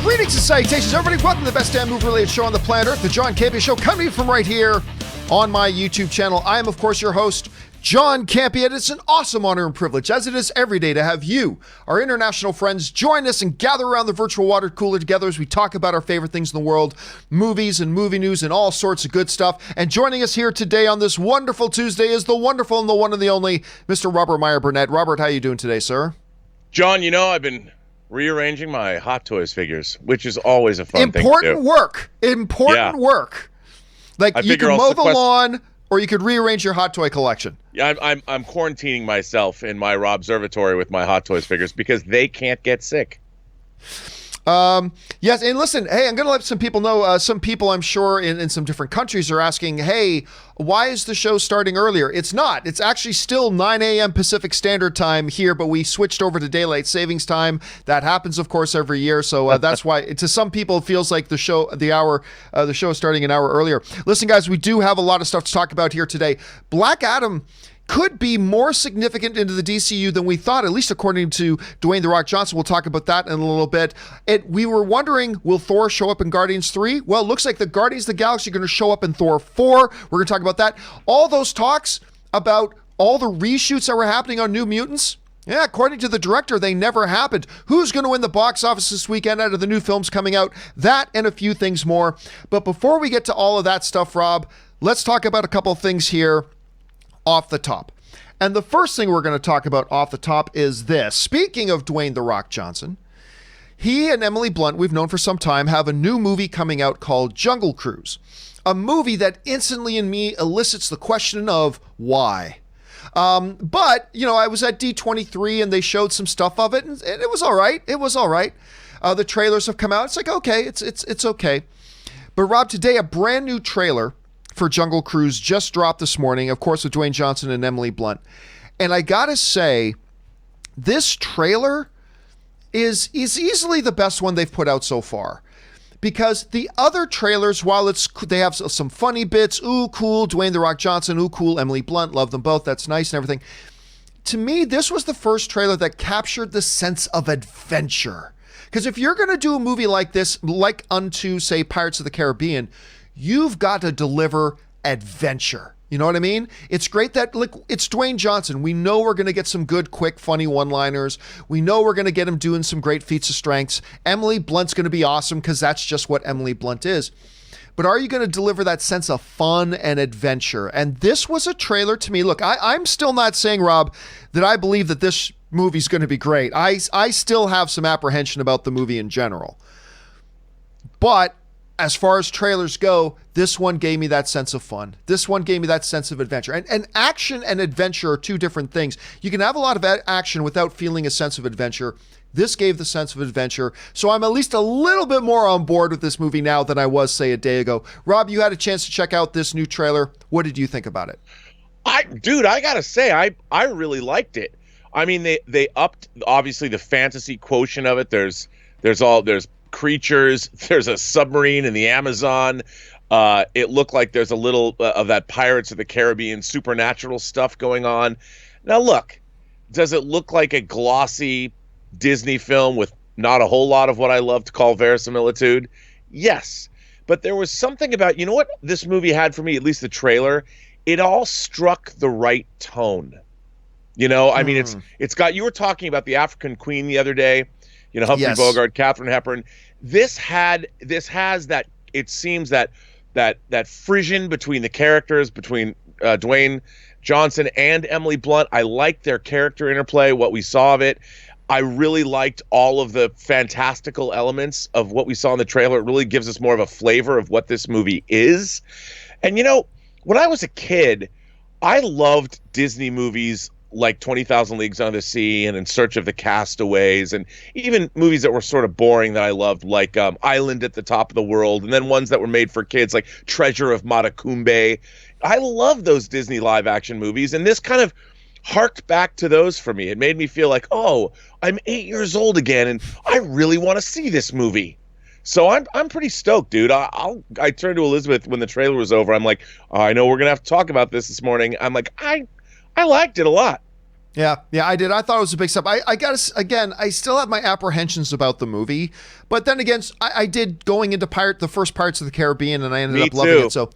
Greetings and salutations, everybody. Welcome to the best damn movie-related show on the planet Earth, the John Campea Show, coming from right here on my YouTube channel. I am, of course, your host, John Campea. It's an awesome honor and privilege, as it is every day, to have you, our international friends, join us and gather around the virtual water cooler together as we talk about our favorite things in the world, movies and movie news and all sorts of good stuff. And joining us here today on this wonderful Tuesday is the wonderful and the one and the only Mr. Robert Meyer Burnett. Robert, how are you doing today, sir? John, you know, I've been rearranging my Hot Toys figures, which is always a fun thing to do. Important work. Like, you can mow the lawn, or you could rearrange your Hot Toy collection. Yeah, I'm quarantining myself in my Rob Observatory with my Hot Toys figures because they can't get sick. Yes, and listen, hey, I'm going to let some people know, some people I'm sure in some different countries are asking, hey, why is the show starting earlier? It's not. It's actually still 9 a.m. Pacific Standard Time here, but we switched over to Daylight Savings Time. That happens, of course, every year, so that's why, to some people, it feels like the show is starting an hour earlier. Listen, guys, we do have a lot of stuff to talk about here today. Black Adam could be more significant into the DCU than we thought, at least according to Dwayne "The Rock" Johnson. We'll talk about that in a little bit. We were wondering, will Thor show up in Guardians 3? Well, it looks like the Guardians of the Galaxy are going to show up in Thor 4. We're going to talk about that. All those talks about all the reshoots that were happening on New Mutants, yeah, according to the director, they never happened. Who's going to win the box office this weekend out of the new films coming out? That and a few things more. But before we get to all of that stuff, Rob, let's talk about a couple of things here off the top. And the first thing we're going to talk about off the top is this. Speaking of Dwayne "The Rock" Johnson, he and Emily Blunt, we've known for some time, have a new movie coming out called Jungle Cruise, a movie that instantly in me elicits the question of why. But, you know, I was at D23 and they showed some stuff of it, and it was all right. It was all right. The trailers have come out. It's like, okay, it's okay. But Rob, today a brand new trailer for Jungle Cruise just dropped this morning, of course, with Dwayne Johnson and Emily Blunt. And I gotta say, this trailer is easily the best one they've put out so far. Because the other trailers, while they have some funny bits, ooh, cool, Dwayne "The Rock" Johnson, ooh, cool, Emily Blunt, love them both, that's nice and everything. To me, this was the first trailer that captured the sense of adventure. Because if you're gonna do a movie like this, like unto, say, Pirates of the Caribbean, you've got to deliver adventure. You know what I mean? It's great that, like, it's Dwayne Johnson. We know we're going to get some good, quick, funny one-liners. We know we're going to get him doing some great feats of strengths. Emily Blunt's going to be awesome because that's just what Emily Blunt is. But are you going to deliver that sense of fun and adventure? And this was a trailer to me. Look, I'm still not saying, Rob, that I believe that this movie's going to be great. I still have some apprehension about the movie in general. But as far as trailers go, this one gave me that sense of fun. This one gave me that sense of adventure. And action and adventure are two different things. You can have a lot of action without feeling a sense of adventure. This gave the sense of adventure. So I'm at least a little bit more on board with this movie now than I was, say, a day ago. Rob, you had a chance to check out this new trailer. What did you think about it? I gotta say, I really liked it. I mean, they upped, obviously, the fantasy quotient of it. There's creatures, there's a submarine in the Amazon. It looked like there's a little of that Pirates of the Caribbean supernatural stuff going on. Now look, does it look like a glossy Disney film with not a whole lot of what I love to call verisimilitude? Yes. But there was something about, you know what this movie had for me, at least the trailer? It all struck the right tone. You know, I mean, it's got, you were talking about the African Queen the other day, you know, Humphrey Bogart, Katharine Hepburn. This has that, it seems that frisson between the characters, between Dwayne Johnson and Emily Blunt. I liked their character interplay, what we saw of it. I really liked all of the fantastical elements of what we saw in the trailer. It really gives us more of a flavor of what this movie is. And, you know, when I was a kid, I loved Disney movies like 20,000 Leagues Under the Sea and In Search of the Castaways, and even movies that were sort of boring that I loved, like Island at the Top of the World, and then ones that were made for kids like Treasure of Matacumbe. I love those Disney live action movies, and this kind of harked back to those for me. It made me feel like, oh, I'm 8 years old again, and I really want to see this movie. So I'm pretty stoked, dude. I turned to Elizabeth when the trailer was over. I'm like, I know we're gonna have to talk about this morning. I'm like, I liked it a lot. Yeah, I did. I thought it was a big step. I got to, again, I still have my apprehensions about the movie, but then again, I did going into the first Pirates of the Caribbean, and I ended up loving it. So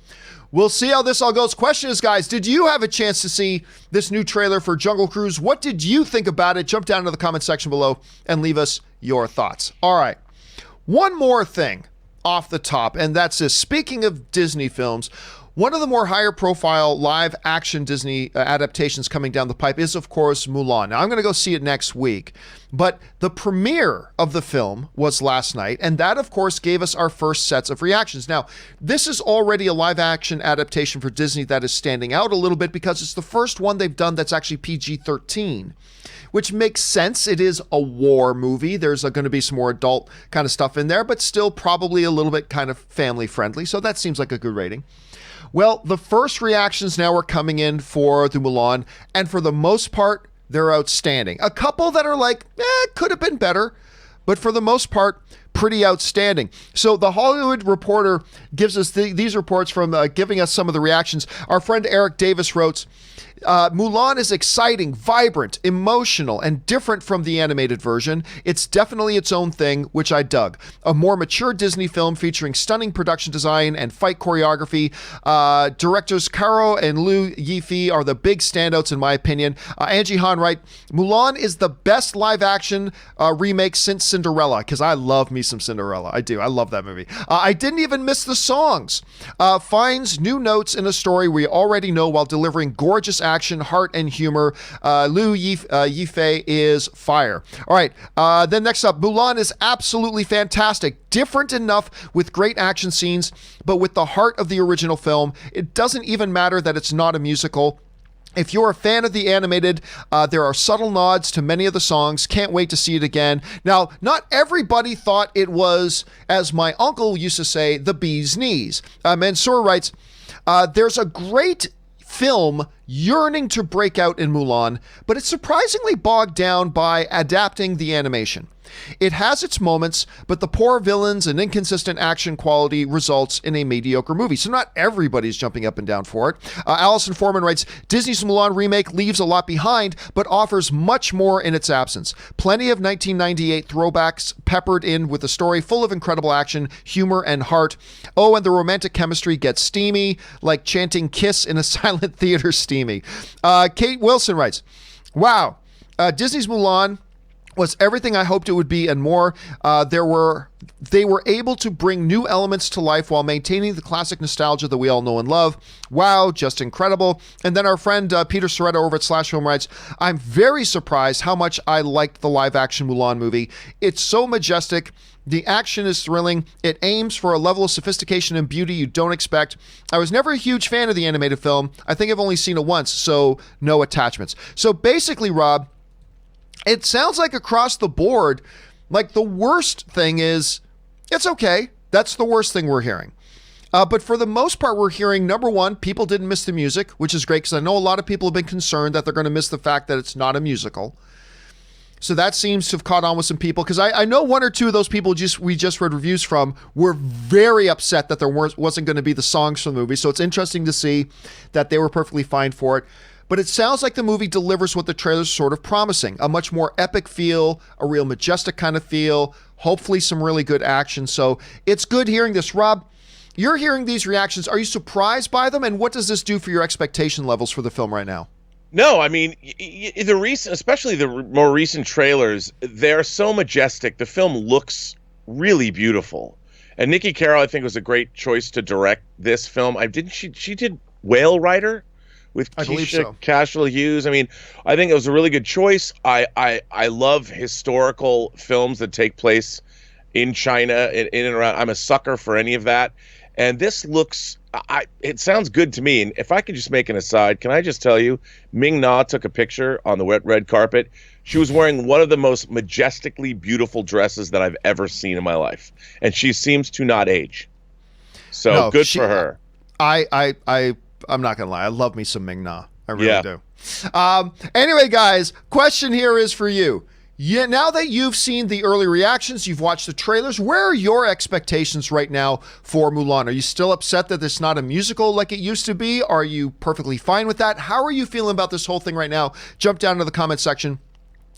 we'll see how this all goes. Question is, guys, did you have a chance to see this new trailer for Jungle Cruise? What did you think about it? Jump down to the comment section below and leave us your thoughts. All right. One more thing off the top, and that's this. Speaking of Disney films, one of the more higher profile live action Disney adaptations coming down the pipe is, of course, Mulan. Now, I'm going to go see it next week, but the premiere of the film was last night, and that, of course, gave us our first sets of reactions. Now, this is already a live action adaptation for Disney that is standing out a little bit because it's the first one they've done that's actually PG-13. Which makes sense. It is a war movie. There's going to be some more adult kind of stuff in there, but still probably a little bit kind of family friendly. So that seems like a good rating. Well, the first reactions now are coming in for the Mulan, and for the most part, they're outstanding. A couple that are like, could have been better, but for the most part, pretty outstanding. So the Hollywood Reporter gives us these reports from giving us some of the reactions. Our friend Eric Davis wrote, Mulan is exciting, vibrant, emotional, and different from the animated version. It's definitely its own thing, which I dug. A more mature Disney film featuring stunning production design and fight choreography. Directors Caro and Liu Yifei are the big standouts in my opinion. Angie Han writes, Mulan is the best live action remake since Cinderella, because I love me some Cinderella. I do. I love that movie. I didn't even miss the songs. Finds new notes in a story we already know while delivering gorgeous action, heart, and humor. Liu Yifei is fire. All right. Then next up, Mulan is absolutely fantastic. Different enough with great action scenes, but with the heart of the original film. It doesn't even matter that it's not a musical. If you're a fan of the animated, there are subtle nods to many of the songs. Can't wait to see it again. Now, not everybody thought it was, as my uncle used to say, the bee's knees. Mansour writes, there's a great film yearning to break out in Mulan, but it's surprisingly bogged down by adapting the animation. It has its moments, but the poor villains and inconsistent action quality results in a mediocre movie. So not everybody's jumping up and down for it. Allison Foreman writes, Disney's Mulan remake leaves a lot behind, but offers much more in its absence. Plenty of 1998 throwbacks peppered in with a story full of incredible action, humor, and heart. Oh, and the romantic chemistry gets steamy, like chanting Kiss in a silent theater steamy. Kate Wilson writes, wow, Disney's Mulan was everything I hoped it would be and more. They were able to bring new elements to life while maintaining the classic nostalgia that we all know and love. Wow, just incredible. And then our friend Peter Soretta over at Slash Film writes, I'm very surprised how much I liked the live action Mulan movie. It's so majestic. The action is thrilling. It aims for a level of sophistication and beauty you don't expect. I was never a huge fan of the animated film. I think I've only seen it once, so no attachments. So basically, Rob, it sounds like across the board, like the worst thing is, it's okay. That's the worst thing we're hearing. But for the most part, we're hearing, number one, people didn't miss the music, which is great because I know a lot of people have been concerned that they're going to miss the fact that it's not a musical. So that seems to have caught on with some people because I know one or two of those people we just read reviews from were very upset that there wasn't going to be the songs from the movie. So it's interesting to see that they were perfectly fine for it. But it sounds like the movie delivers what the trailer's sort of promising. A much more epic feel, a real majestic kind of feel, hopefully some really good action. So it's good hearing this. Rob, you're hearing these reactions. Are you surprised by them? And what does this do for your expectation levels for the film right now? No, I mean, especially the more recent trailers, they're so majestic. The film looks really beautiful. And Nikki Caro, I think, was a great choice to direct this film. She did Whale Rider with Keisha Cashel Hughes. I mean, I think it was a really good choice. I love historical films that take place in China, in and around. I'm a sucker for any of that. And this looks, it sounds good to me. And if I could just make an aside, can I just tell you, Ming Na took a picture on the wet red carpet. She was wearing one of the most majestically beautiful dresses that I've ever seen in my life. And she seems to not age. So no, good for her. I'm not going to lie. I love me some Ming Na. I really do. Anyway, guys, question here is for you. Yeah, now that you've seen the early reactions, you've watched the trailers, where are your expectations right now for Mulan? Are you still upset that it's not a musical like it used to be? Are you perfectly fine with that? How are you feeling about this whole thing right now? Jump down to the comment section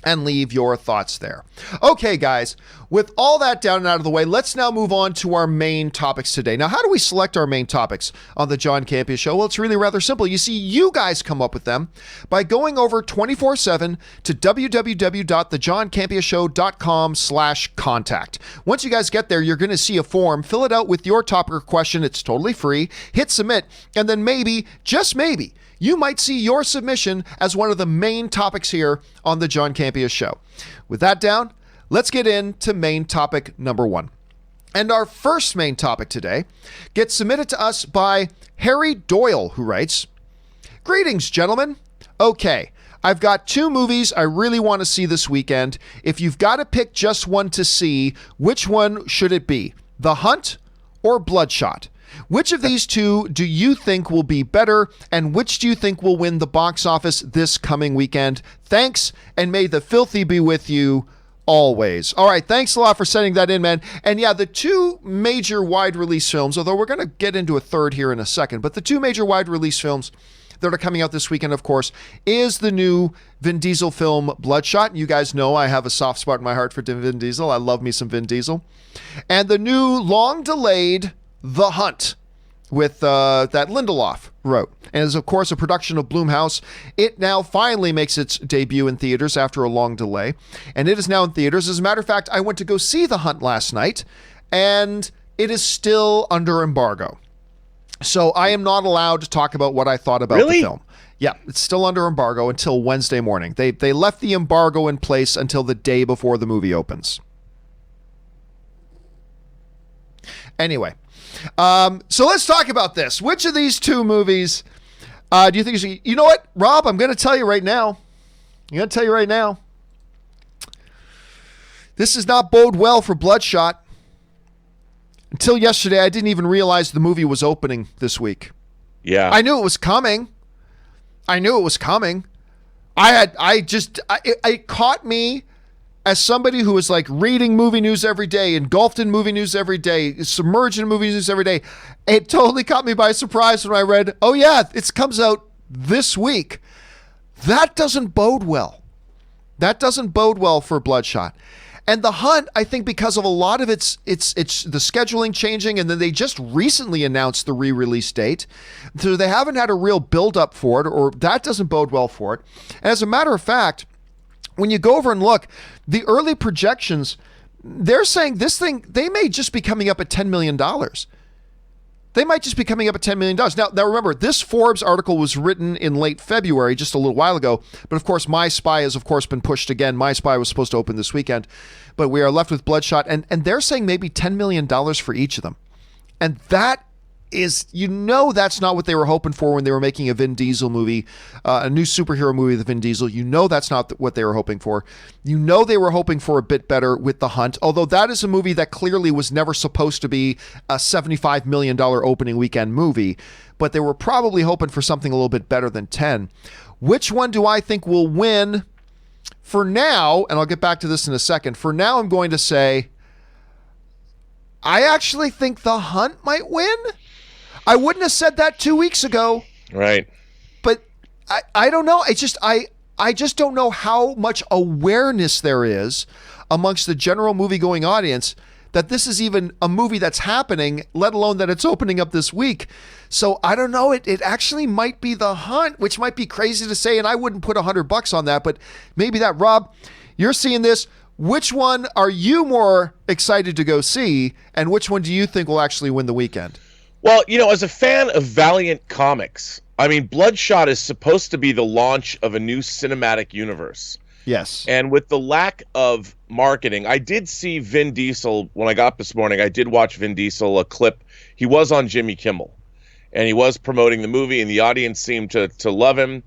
and leave your thoughts there. Okay, guys, with all that down and out of the way, let's now move on to our main topics today. Now, how do we select our main topics on the John Campea Show? Well, it's really rather simple. You see, you guys come up with them by going over 24/7 to www.thejohncampeashow.com/contact. Once you guys get there, you're going to see a form. Fill it out with your topic or question. It's totally free. Hit submit, and then maybe, just maybe, you might see your submission as one of the main topics here on the John Campea Show. With that down, let's get into main topic number 1. And our first main topic today gets submitted to us by Harry Doyle, who writes, "Greetings, gentlemen. Okay, I've got 2 movies I really want to see this weekend. If you've got to pick just one to see, which one should it be? The Hunt or Bloodshot? Which of these 2 do you think will be better, and which do you think will win the box office this coming weekend? Thanks, and may the filthy be with you always." All right, thanks a lot for sending that in, man. And yeah, the 2 major wide release films, although we're going to get into a third here in a second, but the 2 major wide release films that are coming out this weekend, of course, is the new Vin Diesel film Bloodshot. You guys know I have a soft spot in my heart for Vin Diesel. I love me some Vin Diesel. And the new long-delayed The Hunt with that Lindelof wrote, and is of course a production of Blumhouse. It now finally makes its debut in theaters after a long delay, and it is now in theaters. As a matter of fact, I went to go see The Hunt last night, and it is still under embargo. So I am not allowed to talk about what I thought about the film. Yeah, it's still under embargo until Wednesday morning. They left the embargo in place until the day before the movie opens. Anyway, so let's talk about this. Which of these 2 movies do you think is... You know what, Rob? I'm going to tell you right now. This does not bode well for Bloodshot. Until yesterday, I didn't even realize the movie was opening this week. Yeah. I knew it was coming. It caught me as somebody who is like reading movie news every day, engulfed in movie news every day, submerged in movie news every day. It totally caught me by surprise when I read, oh yeah, it comes out this week. That doesn't bode well. That doesn't bode well for Bloodshot. And The Hunt, I think because of a lot of it's the scheduling changing, and then they just recently announced the re-release date. So they haven't had a real build-up for it, or that doesn't bode well for it. And as a matter of fact, when you go over and look, the early projections, they're saying this thing, they may just be coming up at $10 million. They might just be coming up at $10 million. Now remember, this Forbes article was written in late February, just a little while ago. But of course, My Spy has, of course, been pushed again. My Spy was supposed to open this weekend. But we are left with Bloodshot. And they're saying maybe $10 million for each of them. And that is, that's not what they were hoping for when they were making a Vin Diesel movie, a new superhero movie with Vin Diesel. That's not what they were hoping for. They were hoping for a bit better with The Hunt, although that is a movie that clearly was never supposed to be a $75 million opening weekend movie, but they were probably hoping for something a little bit better than 10. Which one do I think will win? For now, and I'll get back to this in a second, for now I'm going to say I actually think The Hunt might win. I wouldn't have said that 2 weeks ago. Right. But I don't know. It's just I just don't know how much awareness there is amongst the general movie-going audience that this is even a movie that's happening, let alone that it's opening up this week. So I don't know. It actually might be The Hunt, which might be crazy to say, and I wouldn't put $100 on that, but maybe that. Rob, you're seeing this. Which one are you more excited to go see, and which one do you think will actually win the weekend? Well, as a fan of Valiant Comics, I mean, Bloodshot is supposed to be the launch of a new cinematic universe. Yes. And with the lack of marketing, I did see Vin Diesel when I got up this morning. I did watch Vin Diesel, a clip. He was on Jimmy Kimmel, and he was promoting the movie, and the audience seemed to love him.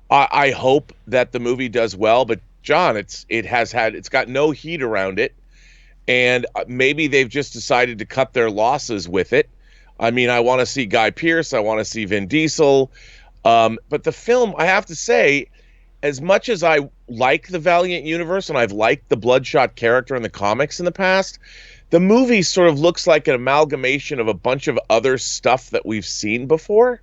I hope that the movie does well, but John, it's got no heat around it, and maybe they've just decided to cut their losses with it. I mean, I want to see Guy Pearce. I want to see Vin Diesel. But the film, I have to say, as much as I like the Valiant universe and I've liked the Bloodshot character in the comics in the past, the movie sort of looks like an amalgamation of a bunch of other stuff that we've seen before,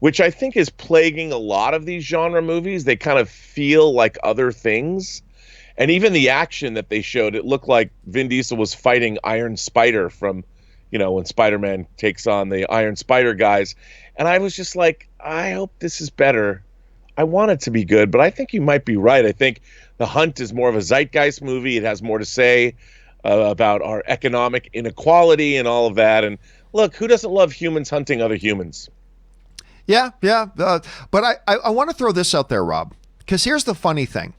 which I think is plaguing a lot of these genre movies. They kind of feel like other things. And even the action that they showed, it looked like Vin Diesel was fighting Iron Spider from, when Spider-Man takes on the Iron Spider guys. And I was just like, I hope this is better. I want it to be good, but I think you might be right. I think The Hunt is more of a zeitgeist movie. It has more to say about our economic inequality and all of that. And look, who doesn't love humans hunting other humans? Yeah. But I want to throw this out there, Rob, because here's the funny thing.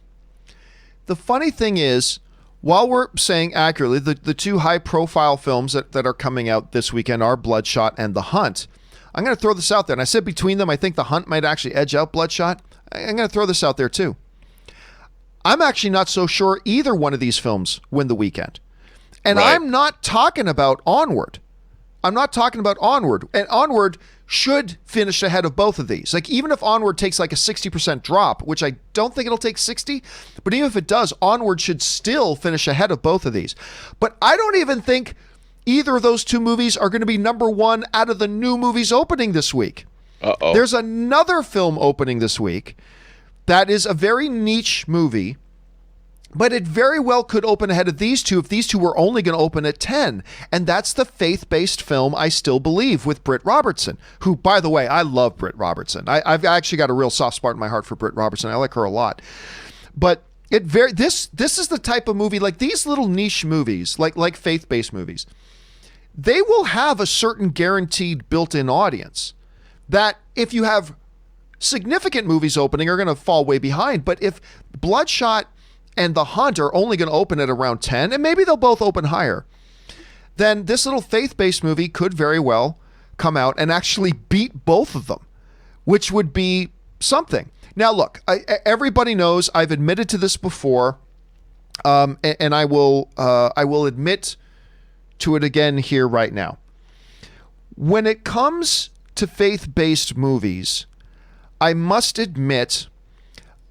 The funny thing is, while we're saying accurately, the two high-profile films that are coming out this weekend are Bloodshot and The Hunt. I'm going to throw this out there. And I said between them, I think The Hunt might actually edge out Bloodshot. I'm going to throw this out there, too. I'm actually not so sure either one of these films win the weekend. And right. I'm not talking about Onward. I'm not talking about Onward. And Onward should finish ahead of both of these. Like, even if Onward takes like a 60% drop, which I don't think it'll take 60, but even if it does, Onward should still finish ahead of both of these. But I don't even think either of those two movies are going to be number one out of the new movies opening this week. Uh-oh. There's another film opening this week that is a very niche movie, but it very well could open ahead of these two if these two were only going to open at 10. And that's the faith-based film I Still Believe with Britt Robertson, who, by the way, I love Britt Robertson. I've actually got a real soft spot in my heart for Britt Robertson. I like her a lot. But this is the type of movie, like these little niche movies, like faith-based movies, they will have a certain guaranteed built-in audience that if you have significant movies opening are going to fall way behind. But if Bloodshot and The Hunt are only going to open at around 10, and maybe they'll both open higher, then this little faith-based movie could very well come out and actually beat both of them, which would be something. Now, look, everybody knows I've admitted to this before, and I will admit to it again here right now. When it comes to faith-based movies, I must admit,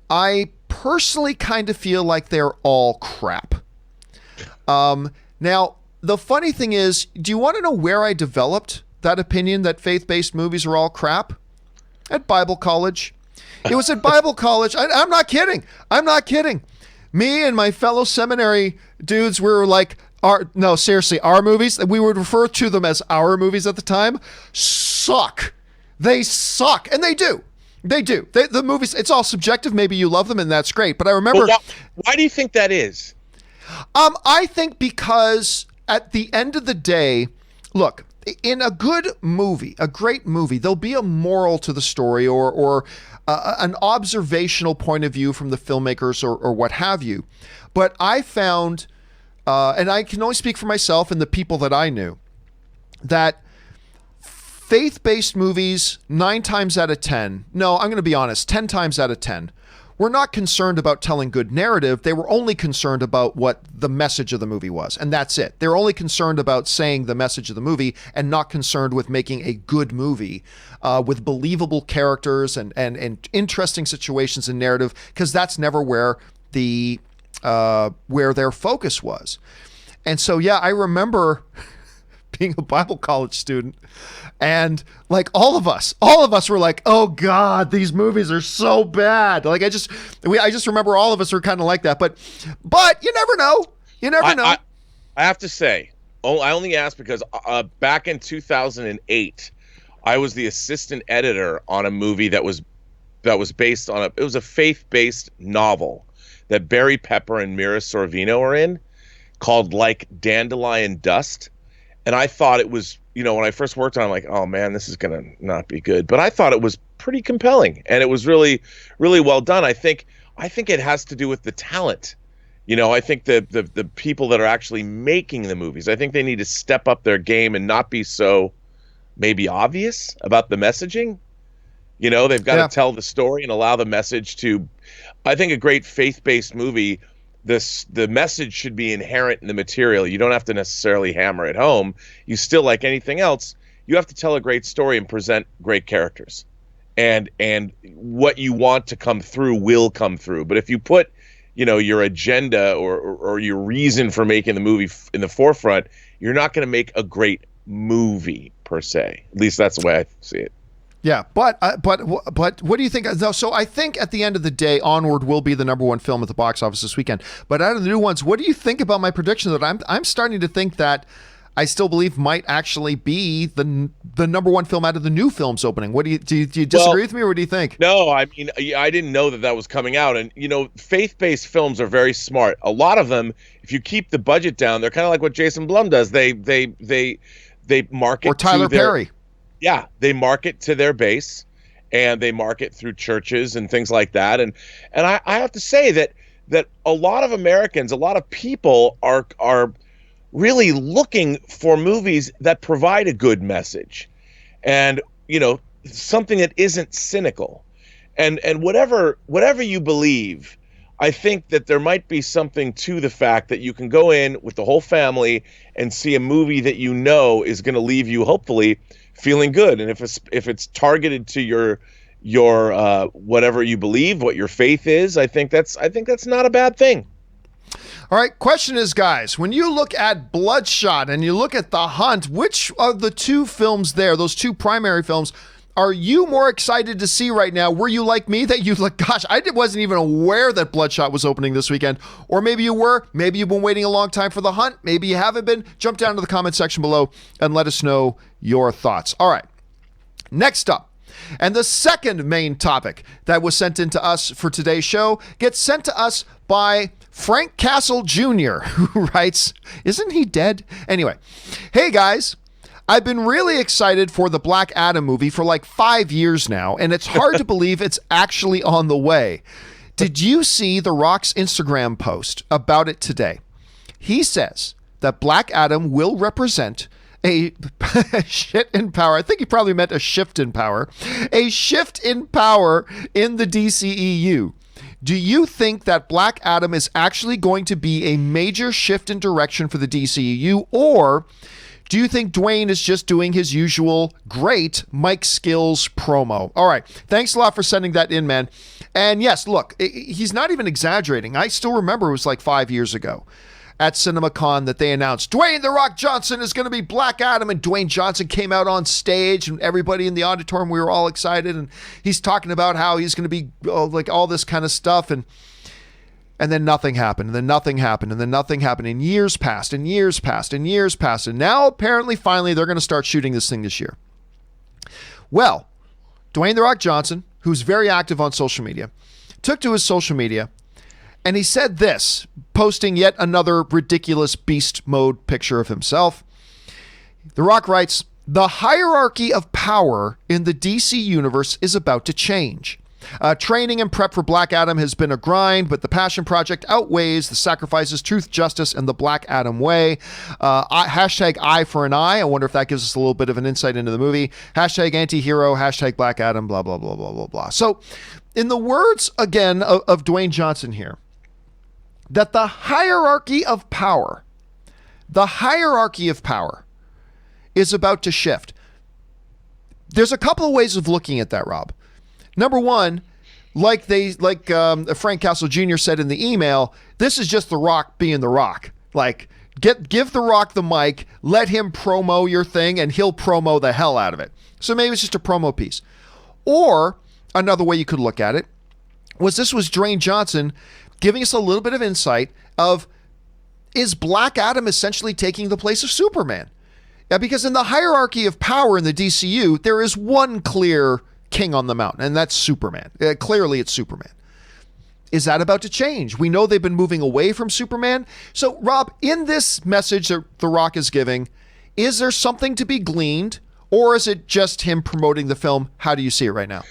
I personally kind of feel like they're all crap. Now, the funny thing is, do you want to know where I developed that opinion that faith-based movies are all crap? At Bible college. It was at Bible college. I'm not kidding. I'm not kidding. Me and my fellow seminary dudes were like, our movies, we would refer to them as our movies at the time, suck. They suck. And they do. They do. The movies, it's all subjective. Maybe you love them and that's great. But I remember... Why do you think that is? I think because at the end of the day, look, in a good movie, a great movie, there'll be a moral to the story or an observational point of view from the filmmakers or what have you. But I found, and I can only speak for myself and the people that I knew, that faith-based movies, 9 times out of 10, no, I'm going to be honest, 10 times out of 10, were not concerned about telling good narrative. They were only concerned about what the message of the movie was. And that's it. They're only concerned about saying the message of the movie and not concerned with making a good movie with believable characters and interesting situations and narrative, because that's never where their focus was. And so, yeah, I remember being a Bible college student, and like all of us were like, oh God, these movies are so bad. Like I just remember all of us were kind of like that, but you never know. You never know. I have to say, I only asked because back in 2008, I was the assistant editor on a movie that was based on it was a faith-based novel that Barry Pepper and Mira Sorvino are in, called Like Dandelion Dust. And I thought it was, when I first worked on it, I'm like, oh man, this is going to not be good. But I thought it was pretty compelling, and it was really, really well done. I think it has to do with the talent. I think the people that are actually making the movies, I think they need to step up their game and not be so maybe obvious about the messaging. They've got to tell the story and allow the message to, I think a great faith-based movie, the message should be inherent in the material. You don't have to necessarily hammer it home. You still, like anything else, you have to tell a great story and present great characters. and what you want to come through will come through. But if you put, your agenda or your reason for making the movie in the forefront, you're not going to make a great movie per se. At least that's the way I see it. Yeah, but what do you think? So I think at the end of the day, Onward will be the #1 film at the box office this weekend. But out of the new ones, what do you think about my prediction that I'm starting to think that I still believe might actually be the #1 film out of the new films opening? What do you disagree with me, or what do you think? No, I mean, I didn't know that was coming out. And faith-based films are very smart. A lot of them, if you keep the budget down, they're kind of like what Jason Blum does. They market or Tyler Perry. Yeah, they market to their base, and they market through churches and things like that. And I have to say that a lot of Americans, a lot of people are really looking for movies that provide a good message, and something that isn't cynical. And whatever you believe, I think that there might be something to the fact that you can go in with the whole family and see a movie that is going to leave you hopefully feeling good. And if it's targeted to your whatever you believe, what your faith is, I think that's not a bad thing. All right, question is, guys, when you look at Bloodshot and you look at The Hunt, which of the two films there, those two primary films, are you more excited to see right now? Were you like me that you like, gosh, I wasn't even aware that Bloodshot was opening this weekend? Or maybe you were. Maybe you've been waiting a long time for The Hunt. Maybe you haven't been. Jump down to the comment section below and let us know your thoughts. All right, next up. And the second main topic that was sent in to us for today's show gets sent to us by Frank Castle Jr., who writes, isn't he dead? Anyway, hey guys, I've been really excited for the Black Adam movie for like 5 years now, and it's hard to believe it's actually on the way. Did you see The Rock's Instagram post about it today? He says that Black Adam will represent a shit in power. I think he probably meant a shift in power. A shift in power in the DCEU. Do you think that Black Adam is actually going to be a major shift in direction for the DCEU, or do you think Dwayne is just doing his usual great Mike Skills promo? All right. Thanks a lot for sending that in, man. And yes, look, he's not even exaggerating. I still remember it was like 5 years ago at CinemaCon that they announced Dwayne "The Rock" Johnson is going to be Black Adam, and Dwayne Johnson came out on stage, and everybody in the auditorium, we were all excited, and he's talking about how he's going to be like all this kind of stuff, and then nothing happened, and then nothing happened, and then nothing happened, and years passed, and years passed, and years passed, and now apparently finally they're going to start shooting this thing this year. Well, Dwayne "The Rock" Johnson, who's very active on social media, took to his social media and he said this, posting yet another ridiculous beast mode picture of himself. The Rock writes, "The hierarchy of power in the DC universe is about to change. Training and prep for Black Adam has been a grind, but the passion project outweighs the sacrifices, truth, justice, and the Black Adam way. Hashtag eye for an eye." I wonder if that gives us a little bit of an insight into the movie. Hashtag anti-hero, hashtag Black Adam, blah, blah, blah, blah, blah, blah. So in the words, again, of Dwayne Johnson here, that the hierarchy of power is about to shift. There's a couple of ways of looking at that, Rob. Number one, like Frank Castle Jr. said in the email, this is just The Rock being The Rock. Like, give The Rock the mic, let him promo your thing, and he'll promo the hell out of it. So maybe it's just a promo piece. Or another way you could look at it was Dwayne Johnson giving us a little bit of insight of, is Black Adam essentially taking the place of Superman? Yeah, because in the hierarchy of power in the DCU, there is one clear king on the mountain, and that's Superman. Clearly, it's Superman. Is that about to change? We know they've been moving away from Superman. So, Rob, in this message that The Rock is giving, is there something to be gleaned, or is it just him promoting the film? How do you see it right now?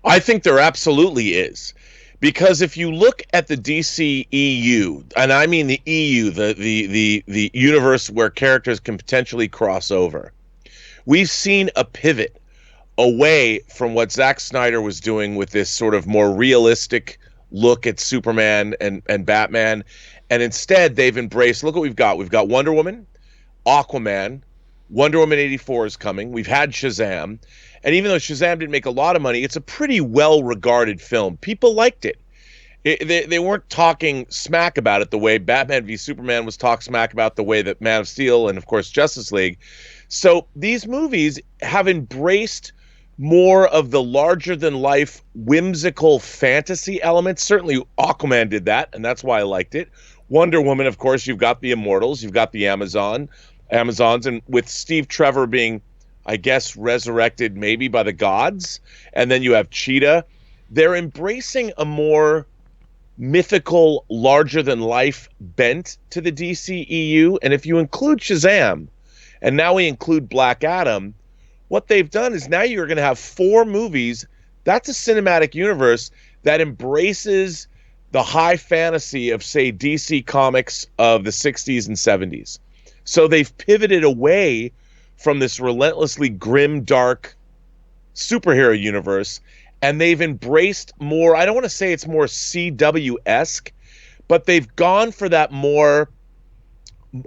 I think there absolutely is. Because if you look at the DCEU, and I mean the EU, the universe where characters can potentially cross over, we've seen a pivot away from what Zack Snyder was doing with this sort of more realistic look at Superman and Batman. And instead, they've embraced, look what we've got. We've got Wonder Woman, Aquaman, Wonder Woman 84 is coming. We've had Shazam. And even though Shazam didn't make a lot of money, it's a pretty well-regarded film. People liked it. They weren't talking smack about it the way Batman v Superman was talked smack about, the way that Man of Steel and, of course, Justice League. So these movies have embraced more of the larger-than-life whimsical fantasy elements. Certainly Aquaman did that, and that's why I liked it. Wonder Woman, of course, you've got the Immortals, you've got the Amazons, and with Steve Trevor being, I guess, resurrected maybe by the gods, and then you have Cheetah. They're embracing a more mythical, larger-than-life bent to the DCEU, and if you include Shazam, and now we include Black Adam, what they've done is now you're going to have 4 movies. That's a cinematic universe that embraces the high fantasy of, say, DC Comics of the 60s and 70s. So they've pivoted away from this relentlessly grim, dark superhero universe, and they've embraced more, I don't want to say it's more CW-esque, but they've gone for that more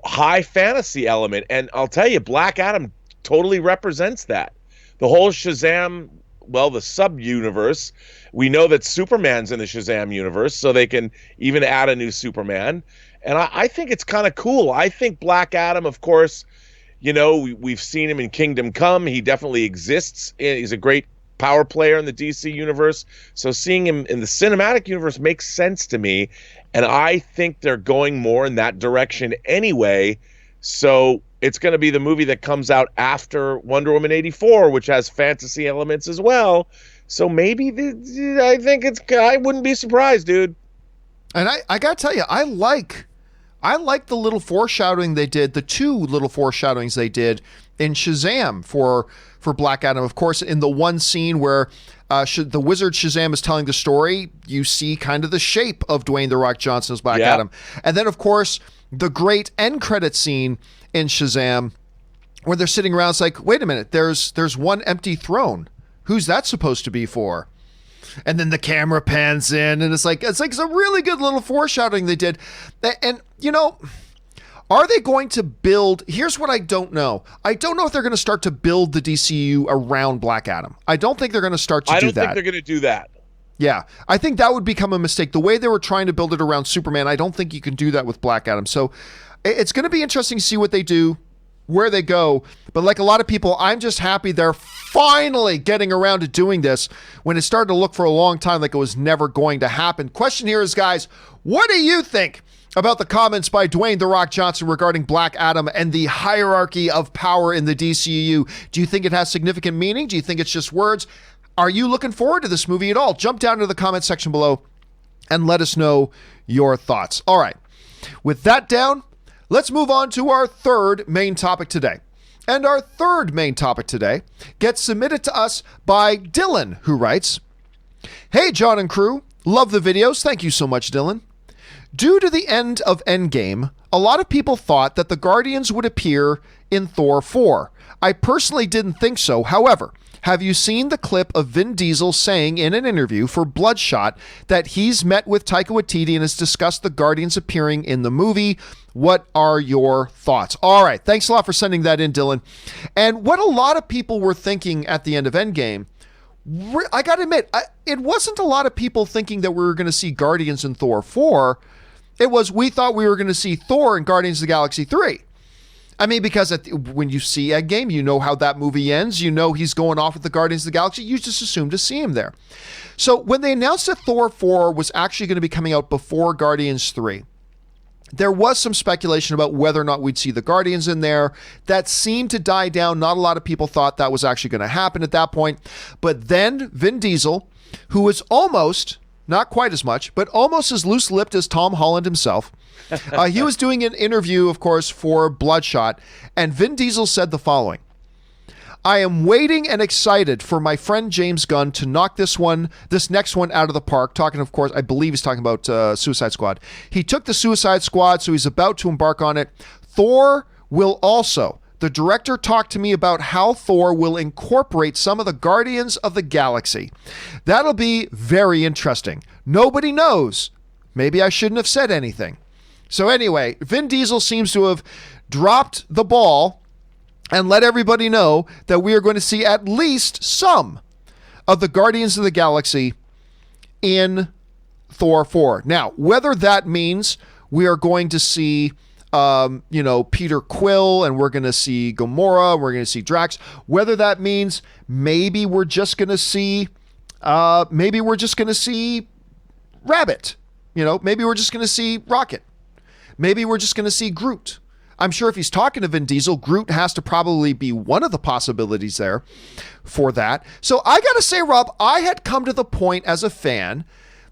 high fantasy element. And I'll tell you, Black Adam totally represents that. The whole Shazam, well, the sub-universe, we know that Superman's in the Shazam universe, so they can even add a new Superman. And I think it's kind of cool. I think Black Adam, of course, you know, we've seen him in Kingdom Come. He definitely exists. He's a great power player in the DC universe. So seeing him in the cinematic universe makes sense to me. And I think they're going more in that direction anyway. So it's going to be the movie that comes out after Wonder Woman 84, which has fantasy elements as well. So maybe I wouldn't be surprised, dude. And I got to tell you, I like the little foreshadowing they did, the 2 little foreshadowings they did in Shazam for Black Adam. Of course, in the one scene where the wizard Shazam is telling the story, you see kind of the shape of Dwayne "The Rock" Johnson as Black Adam. And then, of course, the great end credit scene in Shazam where they're sitting around. It's like, wait a minute, there's one empty throne. Who's that supposed to be for? And then the camera pans in, and it's like some really good little foreshadowing they did. And, you know, are they going to build... Here's what I don't know. I don't know if they're going to start to build the DCU around Black Adam. I don't think they're going to start to do that. I don't think they're going to do that. Yeah, I think that would become a mistake. The way they were trying to build it around Superman, I don't think you can do that with Black Adam. So it's going to be interesting to see what they do, where they go. But like a lot of people, I'm just happy they're finally getting around to doing this when it started to look for a long time like it was never going to happen. Question here is, guys, what do you think about the comments by Dwayne "The Rock" Johnson regarding Black Adam and the hierarchy of power in the DCU? Do you think it has significant meaning? Do you think it's just words? Are you looking forward to this movie at all? Jump down to the comment section below and let us know your thoughts. All right, with that down, let's move on to our third main topic today. And our third main topic today gets submitted to us by Dylan, who writes, "Hey, John and crew, love the videos. Thank you so much, Dylan. Due to the end of Endgame, a lot of people thought that the Guardians would appear in Thor 4. I personally didn't think so. However, have you seen the clip of Vin Diesel saying in an interview for Bloodshot that he's met with Taika Waititi and has discussed the Guardians appearing in the movie? What are your thoughts?" All right, thanks a lot for sending that in, Dylan. And what a lot of people were thinking at the end of Endgame, I got to admit, it wasn't a lot of people thinking that we were going to see Guardians in Thor 4. It was, we thought we were going to see Thor in Guardians of the Galaxy 3. I mean, because when you see Endgame, you know how that movie ends. You know he's going off with the Guardians of the Galaxy. You just assume to see him there. So when they announced that Thor 4 was actually going to be coming out before Guardians 3, there was some speculation about whether or not we'd see the Guardians in there. That seemed to die down. Not a lot of people thought that was actually going to happen at that point. But then Vin Diesel, who was almost, not quite as much, but almost as loose-lipped as Tom Holland himself, he was doing an interview, of course, for Bloodshot, and Vin Diesel said the following: "I am waiting and excited for my friend James Gunn to knock this next one out of the park." Talking, of course, I believe he's talking about Suicide Squad. He took the Suicide Squad, so he's about to embark on it. Thor will also. The director talked to me about how Thor will incorporate some of the Guardians of the Galaxy. That'll be very interesting. Nobody knows. Maybe I shouldn't have said anything. So anyway, Vin Diesel seems to have dropped the ball and let everybody know that we are going to see at least some of the Guardians of the Galaxy in Thor 4. Now, whether that means we are going to see, Peter Quill, and we're going to see Gamora, we're going to see Drax, whether that means maybe we're just going to see, Rabbit, maybe we're just going to see Rocket, maybe we're just going to see Groot. I'm sure if he's talking to Vin Diesel, Groot has to probably be one of the possibilities there for that. So I got to say, Rob, I had come to the point as a fan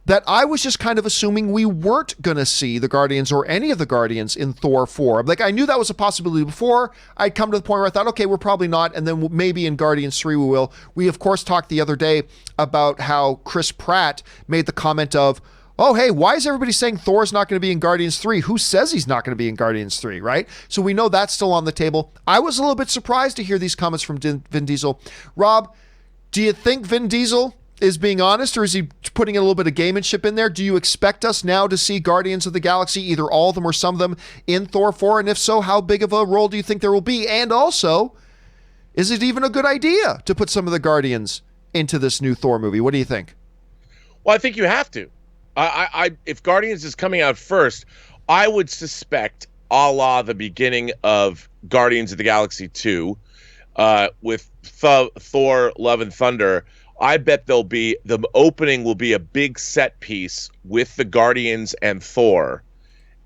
that I was just kind of assuming we weren't going to see the Guardians or any of the Guardians in Thor 4. Like, I knew that was a possibility before. I'd come to the point where I thought, okay, we're probably not. And then maybe in Guardians 3 we will. We, of course, talked the other day about how Chris Pratt made the comment of, oh, hey, why is everybody saying Thor's not going to be in Guardians 3? Who says he's not going to be in Guardians 3, right? So we know that's still on the table. I was a little bit surprised to hear these comments from Vin Diesel. Rob, do you think Vin Diesel is being honest, or is he putting a little bit of gamemanship in there? Do you expect us now to see Guardians of the Galaxy, either all of them or some of them, in Thor 4? And if so, how big of a role do you think there will be? And also, is it even a good idea to put some of the Guardians into this new Thor movie? What do you think? Well, I think you have to. If Guardians is coming out first, I would suspect, a la the beginning of Guardians of the Galaxy 2, with Thor: Love and Thunder, I bet the opening will be a big set piece with the Guardians and Thor,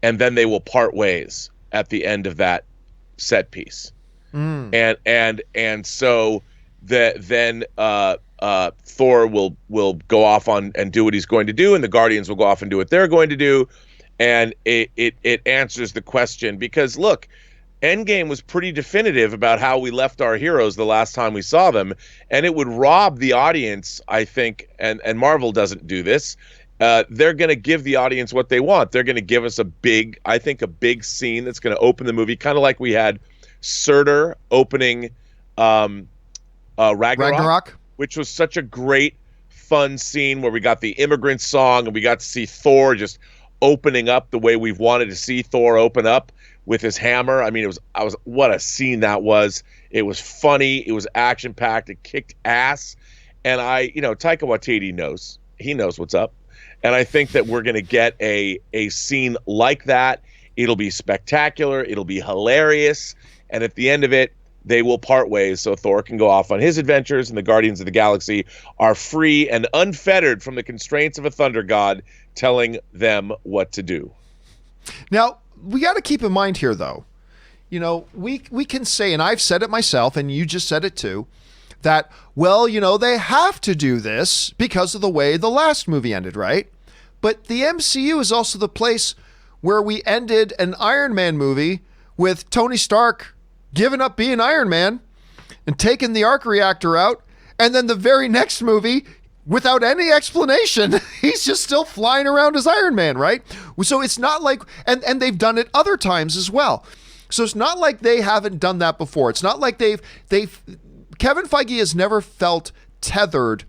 and then they will part ways at the end of that set piece. And so then Thor will go off on and do what he's going to do, and the Guardians will go off and do what they're going to do, and it answers the question, because look, Endgame was pretty definitive about how we left our heroes the last time we saw them, and it would rob the audience, I think, and Marvel doesn't do this. They're going to give the audience what they want. They're going to give us a big scene that's going to open the movie, kind of like we had Surtur opening Ragnarok, which was such a great, fun scene where we got the immigrant song and we got to see Thor just opening up the way we've wanted to see Thor open up with his hammer. I mean, what a scene that was. It was funny. It was action packed. It kicked ass. And Taika Waititi knows. He knows what's up. And I think that we're going to get a scene like that. It'll be spectacular. It'll be hilarious. And at the end of it, they will part ways so Thor can go off on his adventures, and the Guardians of the Galaxy are free and unfettered from the constraints of a thunder god telling them what to do. Now, we got to keep in mind here, though, we can say, and I've said it myself, and you just said it too, that, well, they have to do this because of the way the last movie ended, right? But the MCU is also the place where we ended an Iron Man movie with Tony Stark giving up being Iron Man and taking the arc reactor out, and then the very next movie, without any explanation, he's just still flying around as Iron Man, right? So it's not like, and they've done it other times as well. So it's not like they haven't done that before. It's not like Kevin Feige has never felt tethered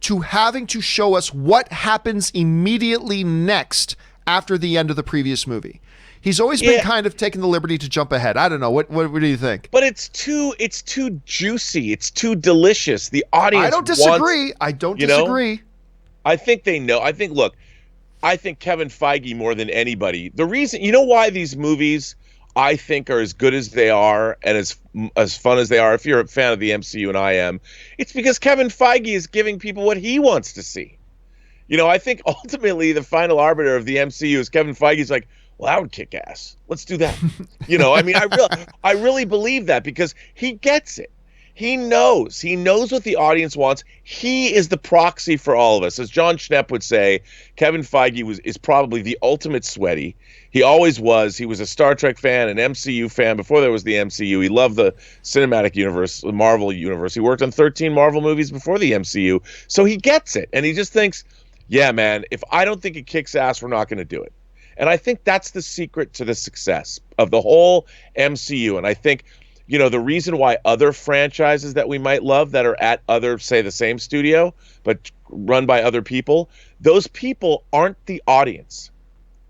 to having to show us what happens immediately next after the end of the previous movie. He's always been kind of taking the liberty to jump ahead. I don't know. What do you think? But it's too juicy. It's too delicious. The audience I don't disagree. I don't disagree. I think they know. I think Kevin Feige more than anybody. The reason, why these movies I think are as good as they are and as fun as they are, if you're a fan of the MCU, and I am, it's because Kevin Feige is giving people what he wants to see. I think ultimately the final arbiter of the MCU is Kevin Feige's like, well, that would kick ass. Let's do that. I really believe that, because he gets it. He knows what the audience wants. He is the proxy for all of us. As John Schnepp would say, Kevin Feige is probably the ultimate sweaty. He always was. He was a Star Trek fan, an MCU fan before there was the MCU. He loved the cinematic universe, the Marvel universe. He worked on 13 Marvel movies before the MCU. So he gets it. And he just thinks, yeah, man, if I don't think it kicks ass, we're not going to do it. And I think that's the secret to the success of the whole MCU. And I think, the reason why other franchises that we might love that are at say the same studio, but run by other people, those people aren't the audience.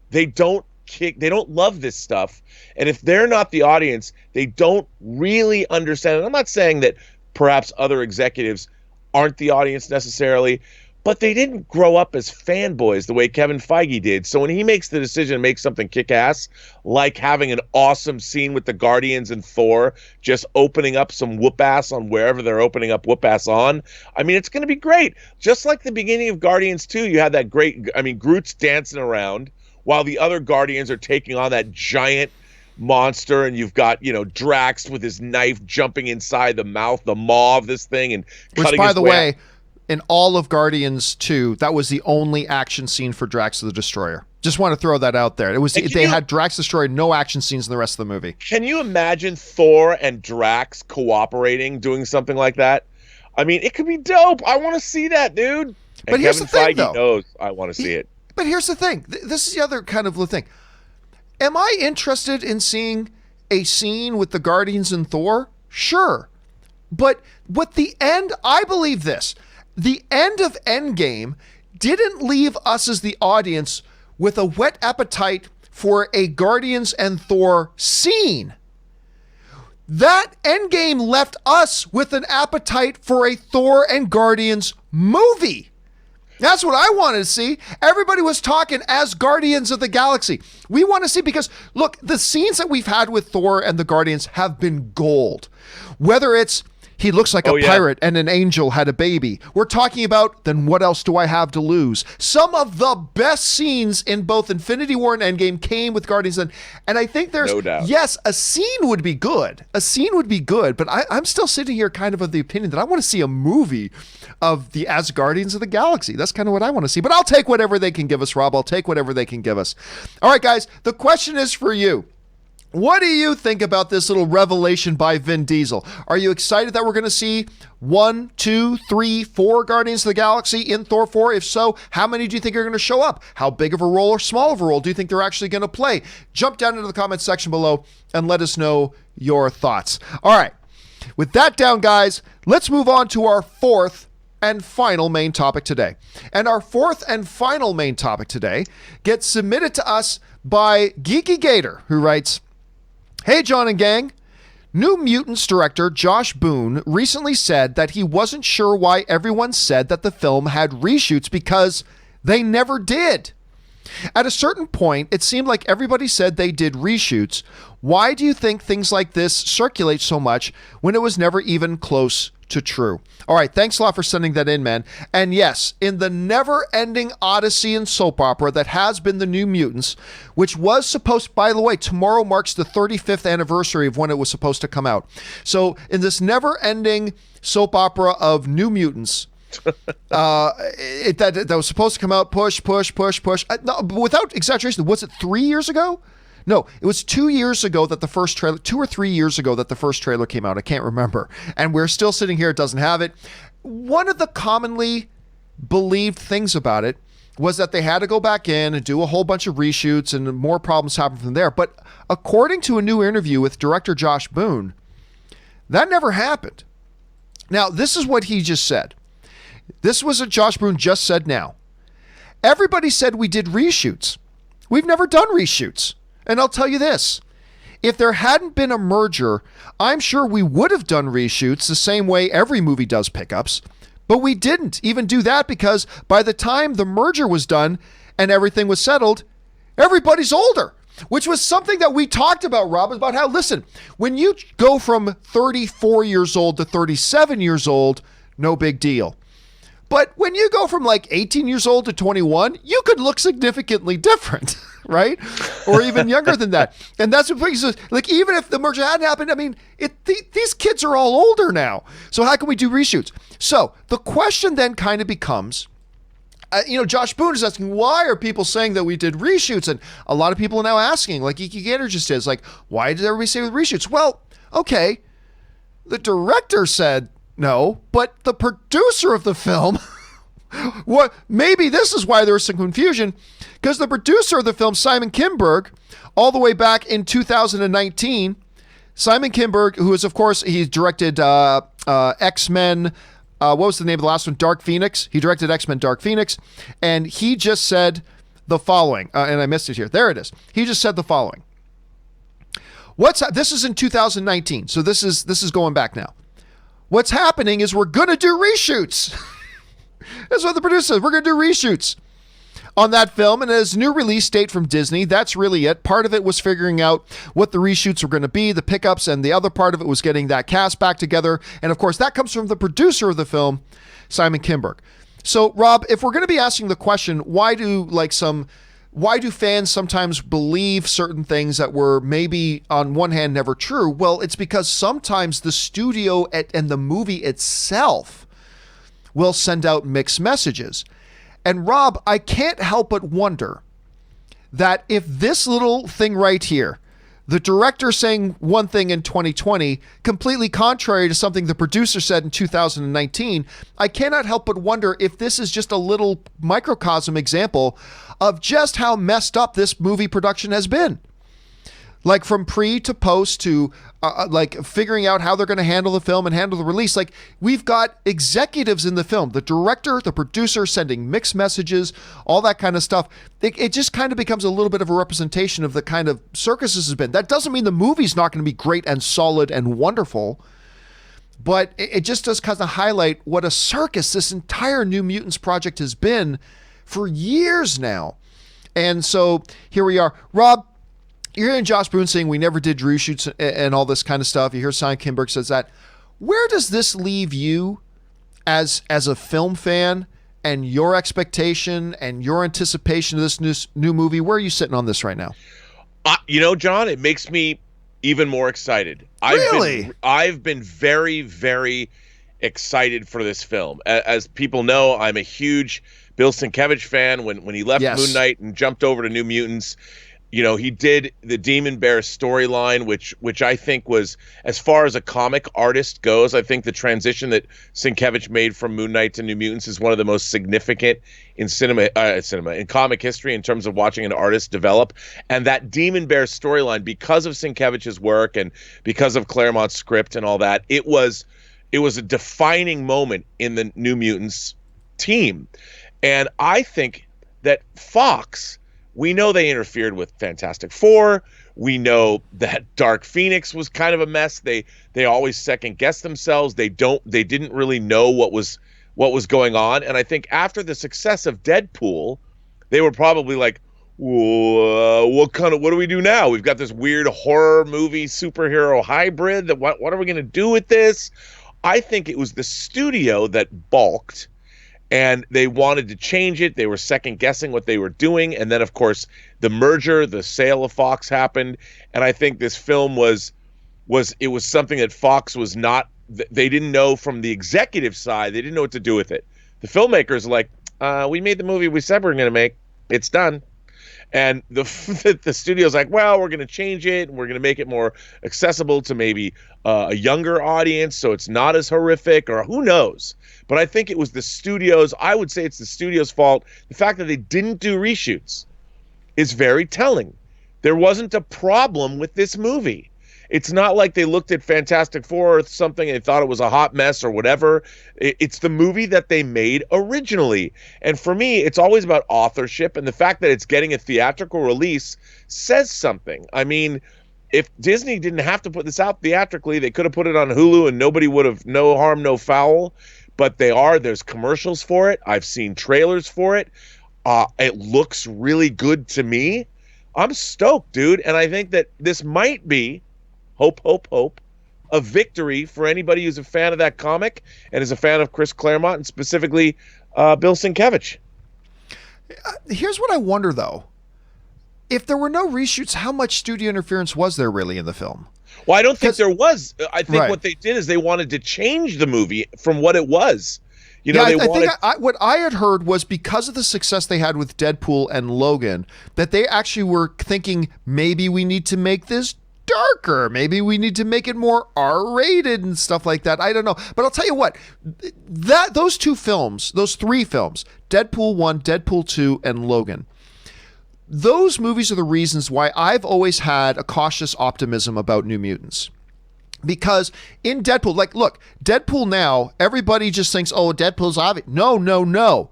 They don't they don't love this stuff. And if they're not the audience, they don't really understand it. I'm not saying that perhaps other executives aren't the audience necessarily, but they didn't grow up as fanboys the way Kevin Feige did. So when he makes the decision to make something kick-ass, like having an awesome scene with the Guardians and Thor, just opening up some whoop-ass on wherever they're opening up whoop-ass on, I mean, it's going to be great. Just like the beginning of Guardians 2, you had that great, I mean, Groot's dancing around while the other Guardians are taking on that giant monster, and you've got, you know, Drax with his knife jumping inside the mouth, the maw of this thing, and which, by the way, in all of Guardians 2, that was the only action scene for Drax the Destroyer. Just want to throw that out there. It was they had Drax the Destroyer, no action scenes in the rest of the movie. Can you imagine Thor and Drax cooperating, doing something like that? I mean, it could be dope. I want to see that, dude. But and here's Kevin the thing, Feige though. knows I want to see it. But here's the thing. This is the other kind of thing. Am I interested in seeing a scene with the Guardians and Thor? Sure. But with the end, I believe this. The end of Endgame didn't leave us as the audience with a whet appetite for a Guardians and Thor scene. That Endgame left us with an appetite for a Thor and Guardians movie. That's what I wanted to see. Everybody was talking as Guardians of the Galaxy. We want to see, because look, the scenes that we've had with Thor and the Guardians have been gold. Whether it's he looks like a pirate and an angel had a baby. We're talking about, then what else do I have to lose? Some of the best scenes in both Infinity War and Endgame came with Guardians. And I think there's, no doubt. Yes, a scene would be good. A scene would be good, but I'm still sitting here kind of the opinion that I want to see a movie of the as Guardians of the Galaxy. That's kind of what I want to see. But I'll take whatever they can give us, Rob. I'll take whatever they can give us. All right, guys, the question is for you. What do you think about this little revelation by Vin Diesel? Are you excited that we're going to see 1, 2, 3, 4 Guardians of the Galaxy in Thor 4? If so, how many do you think are going to show up? How big of a role or small of a role do you think they're actually going to play? Jump down into the comments section below and let us know your thoughts. All right. With that down, guys, let's move on to our fourth and final main topic today. And our fourth and final main topic today gets submitted to us by Geeky Gator, who writes, "Hey, John and gang. New Mutants director Josh Boone recently said that he wasn't sure why everyone said that the film had reshoots, because they never did. At a certain point, it seemed like everybody said they did reshoots. Why do you think things like this circulate so much when it was never even close to true?" All right, thanks a lot for sending that in, man. And yes, in the never-ending odyssey and soap opera that has been the New Mutants, which was supposed, by the way, tomorrow marks the 35th anniversary of when it was supposed to come out. So in this never-ending soap opera of New Mutants, that was supposed to come out, push. No, without exaggeration, was it 3 years ago? No, it was 2 years ago that the first trailer, 2 or 3 years ago that the first trailer came out. I can't remember. And we're still sitting here, it doesn't have it. One of the commonly believed things about it was that they had to go back in and do a whole bunch of reshoots, and more problems happened from there. But according to a new interview with director Josh Boone, that never happened. Now, this is what he just said. This was what Josh Boone just said now. "Everybody said we did reshoots. We've never done reshoots. And I'll tell you this, if there hadn't been a merger, I'm sure we would have done reshoots the same way every movie does pickups. But we didn't even do that, because by the time the merger was done and everything was settled, everybody's older." Which was something that we talked about, Rob, about how, listen, when you go from 34 years old to 37 years old, no big deal. But when you go from like 18 years old to 21, you could look significantly different, right? Or even younger than that. And that's what brings us, like, even if the merger hadn't happened, I mean, these kids are all older now. So how can we do reshoots? So the question then kind of becomes, Josh Boone is asking, why are people saying that we did reshoots? And a lot of people are now asking, like Geeky Gator just is, like, why did everybody say with reshoots? Well, okay, the director said no, but the producer of the film, maybe this is why there was some confusion, because the producer of the film, Simon Kinberg, all the way back in 2019, Simon Kinberg, who is, of course, he directed X-Men, what was the name of the last one? Dark Phoenix. He directed X-Men Dark Phoenix, and he just said the following, and I missed it here. There it is. He just said the following. This is in 2019, so this is going back now. What's happening is we're going to do reshoots. That's what the producer said. We're going to do reshoots on that film, and as new release date from Disney, that's really it. Part of it was figuring out what the reshoots were going to be, the pickups, and the other part of it was getting that cast back together. And of course, that comes from the producer of the film, Simon Kinberg. So, Rob, if we're going to be asking the question, why do fans sometimes believe certain things that were maybe on one hand never true? Well, it's because sometimes the studio and the movie itself will send out mixed messages. And Rob, I can't help but wonder that if this little thing right here, the director saying one thing in 2020, completely contrary to something the producer said in 2019, I cannot help but wonder if this is just a little microcosm example of just how messed up this movie production has been. Like from pre to post to like figuring out how they're going to handle the film and handle the release. Like we've got executives in the film, the director, the producer sending mixed messages, all that kind of stuff. It just kind of becomes a little bit of a representation of the kind of circus this has been. That doesn't mean the movie's not going to be great and solid and wonderful, but it just does kind of highlight what a circus this entire New Mutants project has been for years now. And so here we are. Rob, you're hearing Josh Boone saying we never did reshoots and all this kind of stuff. You hear Simon Kinberg says that. Where does this leave you as a film fan and your expectation and your anticipation of this new movie? Where are you sitting on this right now? John, it makes me even more excited. Really? I've been very, very excited for this film. As people know, I'm a huge Bill Sienkiewicz fan. When he left Moon Knight and jumped over to New Mutants, he did the Demon Bear storyline, which I think was, as far as a comic artist goes, I think the transition that Sienkiewicz made from Moon Knight to New Mutants is one of the most significant in in comic history in terms of watching an artist develop. And that Demon Bear storyline, because of Sienkiewicz's work and because of Claremont's script and all that, it was a defining moment in the New Mutants team. And I think that Fox, we know they interfered with Fantastic Four. We know that Dark Phoenix was kind of a mess. They always second guess themselves. They didn't really know what was going on. And I think after the success of Deadpool, they were probably like, what do we do now? We've got this weird horror movie superhero hybrid. What are we going to do with this? I think it was the studio that balked, and they wanted to change it. They were second guessing what they were doing. And then, of course, the merger, the sale of Fox happened. And I think this film was something that Fox was not, they didn't know from the executive side. They didn't know what to do with it. The filmmakers are like, we made the movie we said we were going to make. It's done. And the studio's like, well, we're going to change it, and we're going to make it more accessible to maybe a younger audience, so it's not as horrific, or who knows. But I think it was the studios. I would say it's the studio's fault. The fact that they didn't do reshoots is very telling. There wasn't a problem with this movie. It's not like they looked at Fantastic Four or something and they thought it was a hot mess or whatever. It's the movie that they made originally. And for me, it's always about authorship, and the fact that it's getting a theatrical release says something. I mean, if Disney didn't have to put this out theatrically, they could have put it on Hulu and nobody would have, no harm, no foul. But there's commercials for it. I've seen trailers for it. It looks really good to me. I'm stoked, dude. And I think that this might be, hope, a victory for anybody who's a fan of that comic and is a fan of Chris Claremont and specifically Bill Sienkiewicz. Here's what I wonder, though. If there were no reshoots, how much studio interference was there really in the film? Well, I don't think there was. I think what they did is they wanted to change the movie from what it was. What I had heard was because of the success they had with Deadpool and Logan, that they actually were thinking maybe we need to make this darker. Maybe we need to make it more R-rated and stuff like that. I don't know. But I'll tell you what, those three films, Deadpool 1, Deadpool 2, and Logan, those movies are the reasons why I've always had a cautious optimism about New Mutants. Because in Deadpool, look, Deadpool now, everybody just thinks, oh, Deadpool's obvious. No.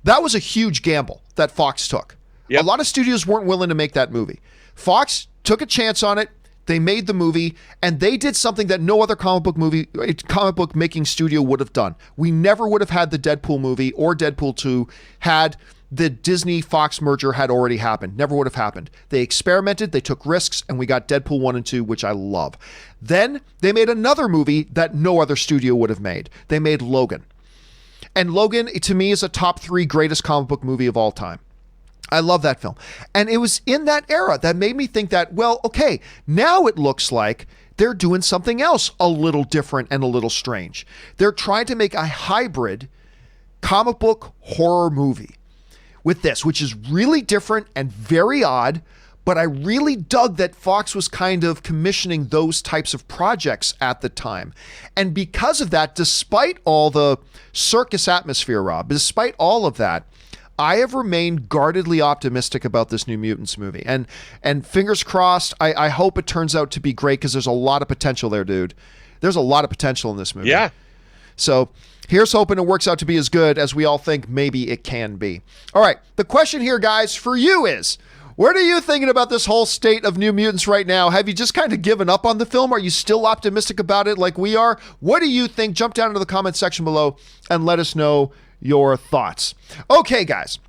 That was a huge gamble that Fox took. Yep. A lot of studios weren't willing to make that movie. Fox took a chance on it. They made the movie, and they did something that no other comic book making studio would have done. We never would have had the Deadpool movie or Deadpool 2 had the Disney-Fox merger had already happened. Never would have happened. They experimented, they took risks, and we got Deadpool 1 and 2, which I love. Then they made another movie that no other studio would have made. They made Logan. And Logan, to me, is a top 3 greatest comic book movie of all time. I love that film. And it was in that era that made me think that, well, okay, now it looks like they're doing something else a little different and a little strange. They're trying to make a hybrid comic book horror movie with this, which is really different and very odd, but I really dug that Fox was kind of commissioning those types of projects at the time. And because of that, despite all the circus atmosphere, Rob, despite all of that, I have remained guardedly optimistic about this New Mutants movie. And fingers crossed, I hope it turns out to be great, because there's a lot of potential there, dude. There's a lot of potential in this movie. Yeah. So here's hoping it works out to be as good as we all think maybe it can be. All right, the question here, guys, for you is, what are you thinking about this whole state of New Mutants right now? Have you just kind of given up on the film? Are you still optimistic about it like we are? What do you think? Jump down into the comment section below and let us know your thoughts. Okay, guys.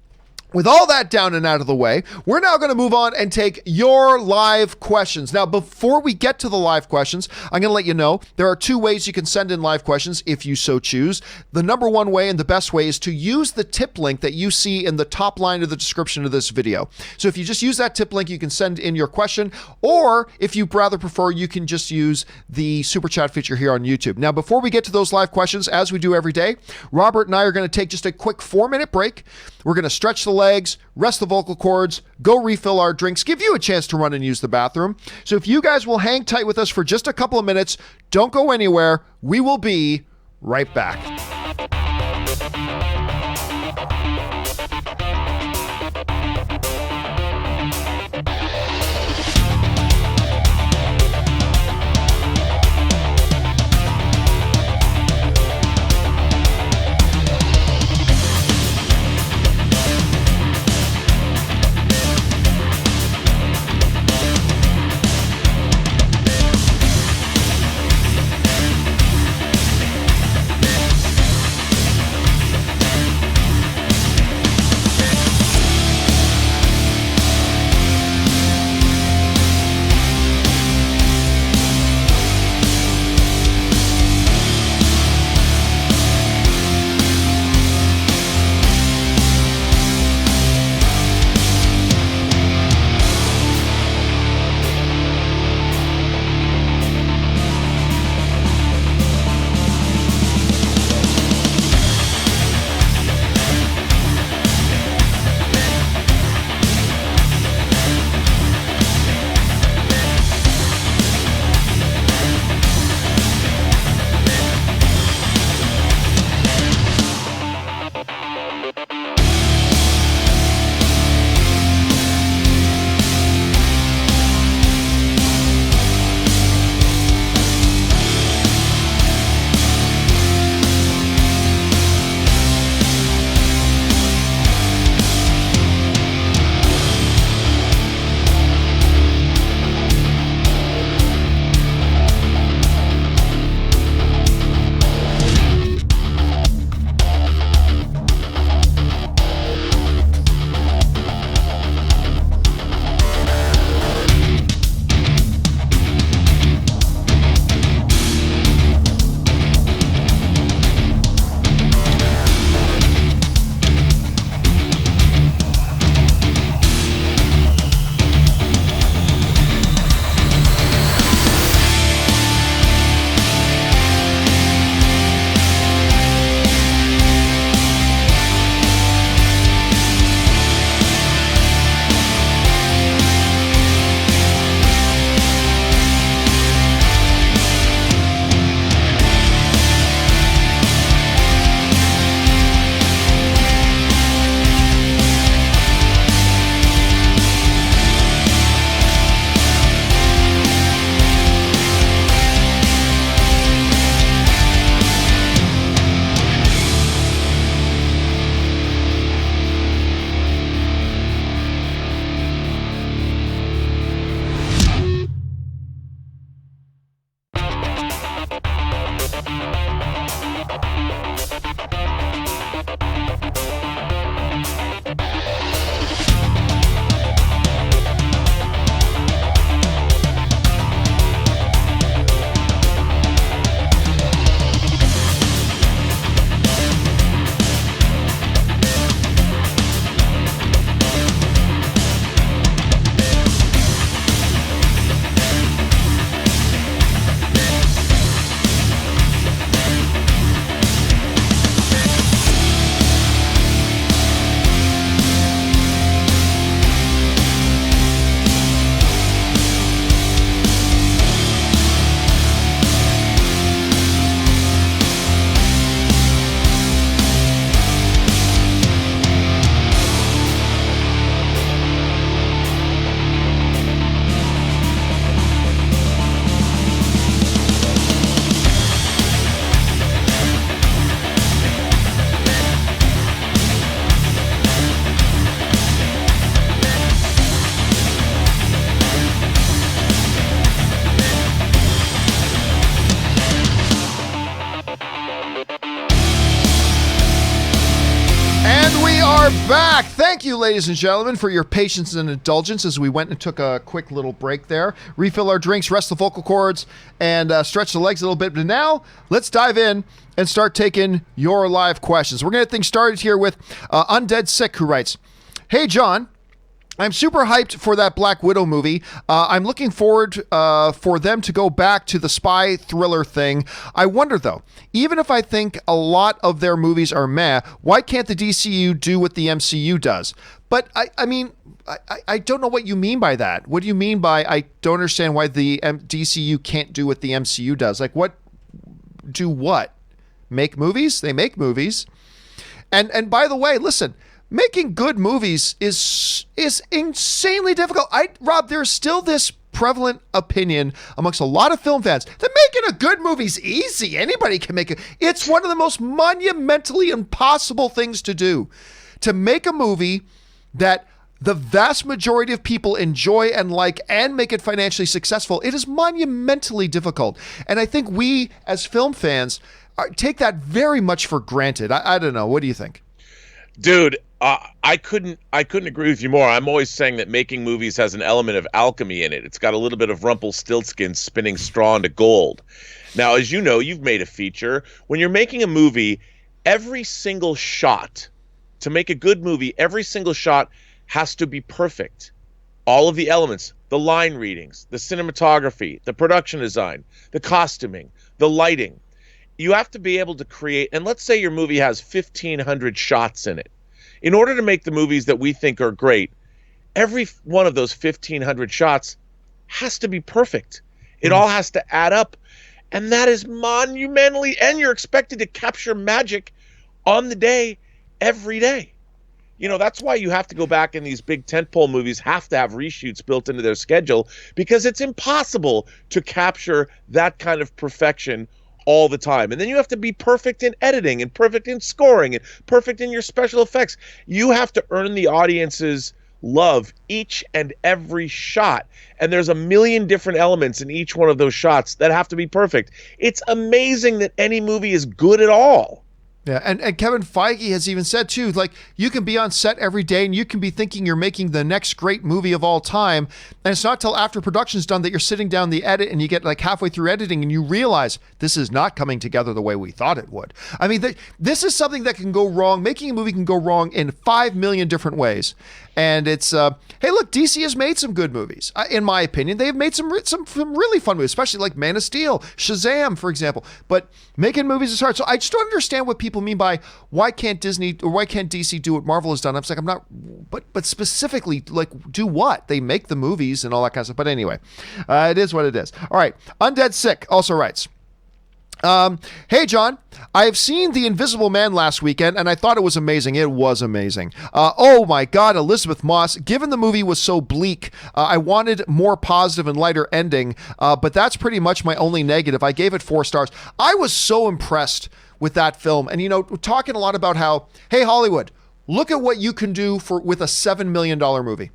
With all that down and out of the way, we're now going to move on and take your live questions. Now, before we get to the live questions, I'm going to let you know there are 2 ways you can send in live questions if you so choose. The number 1 way and the best way is to use the tip link that you see in the top line of the description of this video. So if you just use that tip link, you can send in your question, or if you rather prefer, you can just use the super chat feature here on YouTube. Now, before we get to those live questions, as we do every day, Robert and I are going to take just a quick 4-minute break. We're going to stretch the legs, rest the vocal cords, go refill our drinks, give you a chance to run and use the bathroom. So if you guys will hang tight with us for just a couple of minutes, don't go anywhere. We will be right back. are back. Thank you, ladies and gentlemen, for your patience and indulgence as we went and took a quick little break there. Refill our drinks, rest the vocal cords, and stretch the legs a little bit. But now, let's dive in and start taking your live questions. We're going to get things started here with Undead Sick, who writes, "Hey, John. I'm super hyped for that Black Widow movie. I'm looking forward for them to go back to the spy thriller thing. I wonder, though, even if I think a lot of their movies are meh, why can't the DCU do what the MCU does?" But, I don't know what you mean by that. What do you mean by I don't understand why the DCU can't do what the MCU does? Like, what? Do what? Make movies? They make movies. And by the way, listen, making good movies is insanely difficult. Rob, there's still this prevalent opinion amongst a lot of film fans that making a good movie's easy. Anybody can make it. It's one of the most monumentally impossible things to do. To make a movie that the vast majority of people enjoy and like and make it financially successful, it is monumentally difficult. And I think we, as film fans, take that very much for granted. I don't know. What do you think? Dude, I couldn't agree with you more. I'm always saying that making movies has an element of alchemy in it. It's got a little bit of Rumpelstiltskin spinning straw into gold. Now, as you know, you've made a feature. When you're making a movie, every single shot, to make a good movie, every single shot has to be perfect. All of the elements, the line readings, the cinematography, the production design, the costuming, the lighting. You have to be able to create, and let's say your movie has 1,500 shots in it. In order to make the movies that we think are great, every one of those 1,500 shots has to be perfect. It all has to add up. And that is monumentally, and you're expected to capture magic on the day, every day. You know, that's why you have to go back, and these big tentpole movies have to have reshoots built into their schedule, because it's impossible to capture that kind of perfection all the time. And then you have to be perfect in editing and perfect in scoring and perfect in your special effects. You have to earn the audience's love each and every shot. And there's a million different elements in each one of those shots that have to be perfect. It's amazing that any movie is good at all. Yeah, and Kevin Feige has even said, too, like, you can be on set every day and you can be thinking you're making the next great movie of all time. And it's not till after production's done that you're sitting down the edit and you get like halfway through editing and you realize this is not coming together the way we thought it would. I mean, this is something that can go wrong. Making a movie can go wrong in 5 million different ways. And it's, hey, look, DC has made some good movies. In my opinion, they've made some really fun movies, especially like Man of Steel, Shazam, for example. But making movies is hard. So I just don't understand what people mean by why can't Disney or why can't DC do what Marvel has done? I'm just like, I'm not, but specifically, like, do what? They make the movies and all that kind of stuff. But anyway, it is what it is. All right. Undead Sick also writes, "Hey, John, I have seen The Invisible Man last weekend, and I thought it was amazing. It was amazing. Oh my God, Elizabeth Moss, given the movie was so bleak, I wanted more positive and lighter ending, but that's pretty much my only negative. I gave it 4 stars. I was so impressed with that film. And, you know, we're talking a lot about how, hey, Hollywood, look at what you can do with a $7 million movie.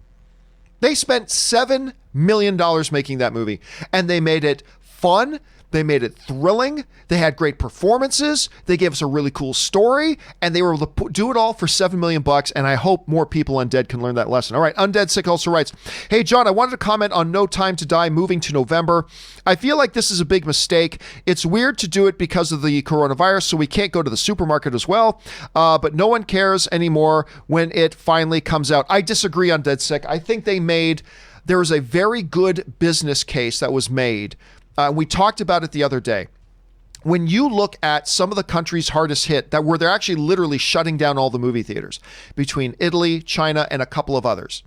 They spent $7 million making that movie, and they made it fun. They made it thrilling. They had great performances. They gave us a really cool story, and they were able to do it all for $7 million. And I hope more people Undead can learn that lesson. All right, Undead Sick also writes, "Hey, John, I wanted to comment on No Time to Die moving to November. I feel like this is a big mistake. It's weird to do it because of the coronavirus, so we can't go to the supermarket as well. But no one cares anymore when it finally comes out." I disagree, Undead Sick. I think there was a very good business case that was made. We talked about it the other day. When you look at some of the countries hardest hit, that where they're actually literally shutting down all the movie theaters, between Italy, China, and a couple of others,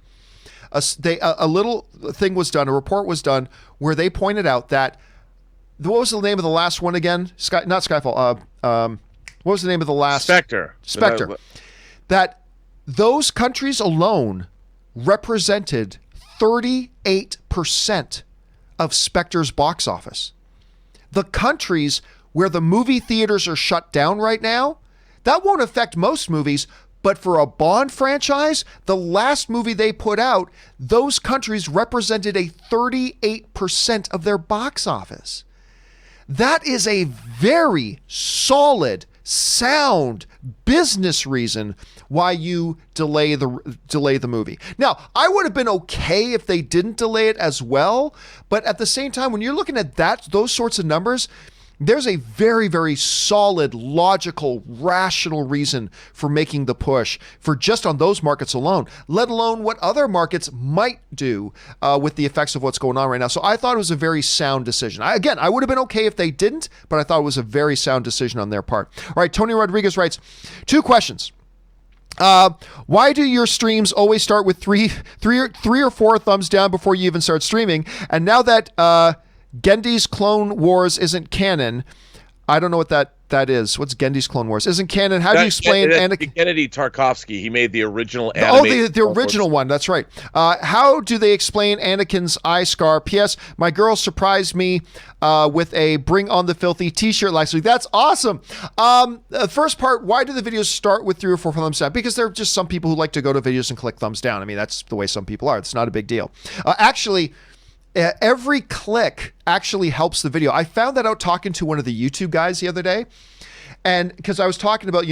a little thing was done, a report was done where they pointed out that, what was the name of the last one again? Not Skyfall. What was the name of the last? Spectre. That those countries alone represented 38% of Spectre's box office. The countries where the movie theaters are shut down right now, that won't affect most movies, but for a Bond franchise, the last movie they put out, those countries represented a 38% of their box office. That is a very solid sound business reason why you delay the movie. Now, I would have been okay if they didn't delay it as well, but at the same time, when you're looking at those sorts of numbers, there's a very, very solid, logical, rational reason for making the push for just on those markets alone, let alone what other markets might do with the effects of what's going on right now. So I thought it was a very sound decision. I would have been okay if they didn't, but I thought it was a very sound decision on their part. All right, Tony Rodriguez writes, 2 questions. Why do your streams always start with three or four thumbs down before you even start streaming? And now that Gendy's Clone Wars isn't canon, I don't know what that is. What's Gendy's Clone Wars? Isn't canon? How do you explain Anakin? Genndy Tarkovsky. He made the original animated. Oh, the original one. That's right. How do they explain Anakin's eye scar? P.S. My girl surprised me with a Bring on the Filthy t-shirt last week. That's awesome. First part, why do the videos start with 3 or 4 thumbs down? Because there are just some people who like to go to videos and click thumbs down. I mean, that's the way some people are. It's not a big deal. Actually, every click actually helps the video. I found that out talking to one of the YouTube guys the other day. And because I was talking about,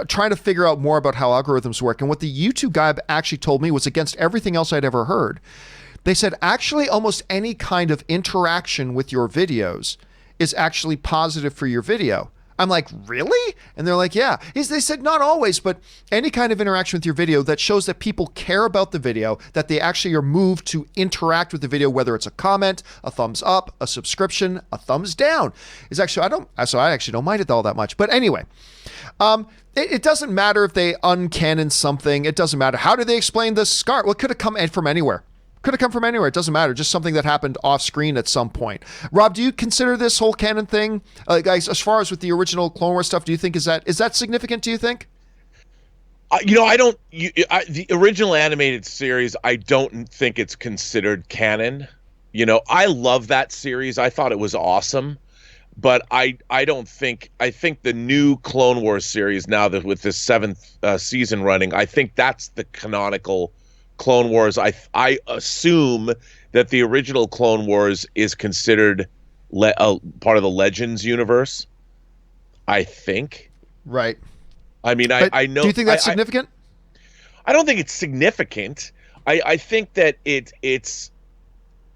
trying to figure out more about how algorithms work. And what the YouTube guy actually told me was against everything else I'd ever heard. They said, actually, almost any kind of interaction with your videos is actually positive for your video. I'm like, really? And they're like, yeah. They said not always, but any kind of interaction with your video that shows that people care about the video, that they actually are moved to interact with the video, whether it's a comment, a thumbs up, a subscription, a thumbs down, is actually, I actually don't mind it all that much. But anyway, it doesn't matter if they uncanon something. It doesn't matter. How do they explain the scar? Well, it could have come from anywhere. Could have come from anywhere. It doesn't matter. Just something that happened off screen at some point. Rob, do you consider this whole canon thing, guys, as far as with the original Clone Wars stuff, do you think is that significant? Do you think? I don't. The original animated series, I don't think it's considered canon. I love that series. I thought it was awesome, but I don't think. I think the new Clone Wars series now that with this 7th season running, I think that's the canonical Clone Wars. I assume that the original Clone Wars is considered part of the Legends universe. I think. Right. I mean, I know. Do you think that's significant? I don't think it's significant. I think that it's.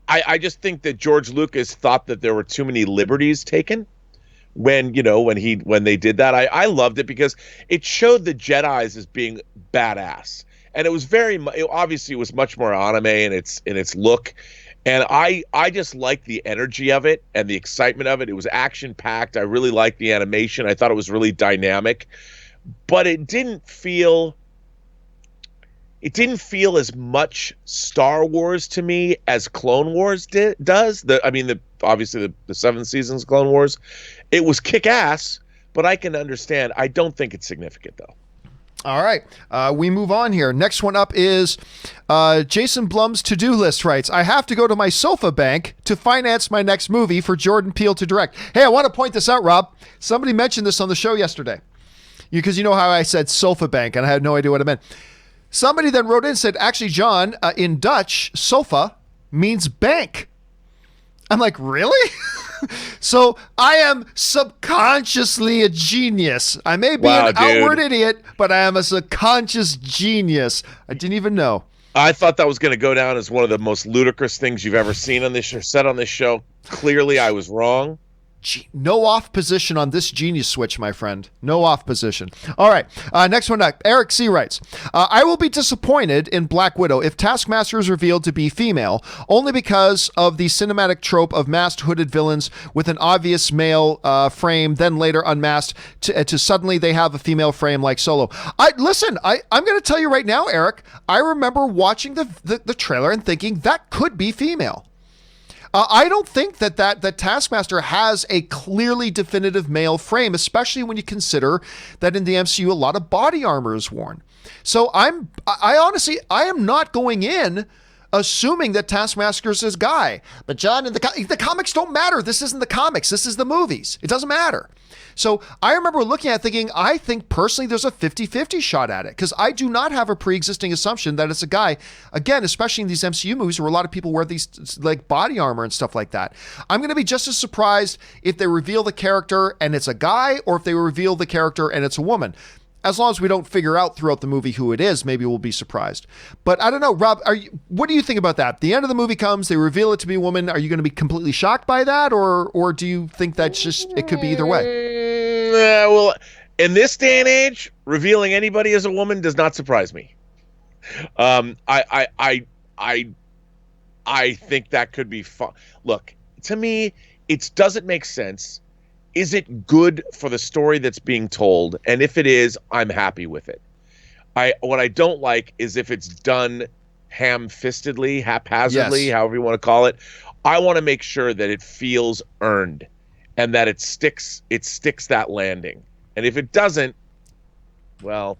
I just think that George Lucas thought that there were too many liberties taken when they did that. I loved it because it showed the Jedis as being badass. And it was obviously it was much more anime in its look. And I just liked the energy of it and the excitement of it. It was action packed. I really liked the animation. I thought it was really dynamic, but it didn't feel as much Star Wars to me as Clone Wars does. Obviously the 7th season's Clone Wars, it was kick ass, but I can understand. I don't think it's significant though. All right, we move on here. Next one up is Jason Blum's to-do list writes, I have to go to my sofa bank to finance my next movie for Jordan Peele to direct. Hey, I want to point this out, Rob. Somebody mentioned this on the show yesterday. Because you know how I said sofa bank, and I had no idea what it meant. Somebody then wrote in and said, actually, John, in Dutch, sofa means bank. I'm like, really? So I am subconsciously a genius. I may be an outward idiot, but I am a subconscious genius. I didn't even know. I thought that was going to go down as one of the most ludicrous things you've ever seen on this or said on this show. Clearly, I was wrong. No off position on this genius switch, my friend. No off position. All right. Next one up. Eric C. writes, I will be disappointed in Black Widow if Taskmaster is revealed to be female, only because of the cinematic trope of masked hooded villains with an obvious male frame, then later unmasked to suddenly they have a female frame like Solo. I'm going to tell you right now, Eric, I remember watching the trailer and thinking that could be female. I don't think that Taskmaster has a clearly definitive male frame, especially when you consider that in the MCU, a lot of body armor is worn. So I honestly am not going in assuming that Taskmaster's his guy. But John, the comics don't matter. This isn't the comics. This is the movies. It doesn't matter. So I remember looking at it thinking, I think personally there's a 50-50 shot at it, because I do not have a pre-existing assumption that it's a guy. Again, especially in these MCU movies where a lot of people wear these like body armor and stuff like that. I'm going to be just as surprised if they reveal the character and it's a guy, or if they reveal the character and it's a woman. As long as we don't figure out throughout the movie who it is, maybe we'll be surprised. But I don't know, Rob, what do you think about that? The end of the movie comes, they reveal it to be a woman. Are you going to be completely shocked by that? Or do you think that's just, it could be either way? Well, in this day and age, revealing anybody as a woman does not surprise me. I think that could be fun. Look, to me, it doesn't make sense. Is it good for the story that's being told? And if it is, I'm happy with it. What I don't like is if it's done ham-fistedly, haphazardly, however you want to call it. I want to make sure that it feels earned and that it sticks that landing. And if it doesn't, well,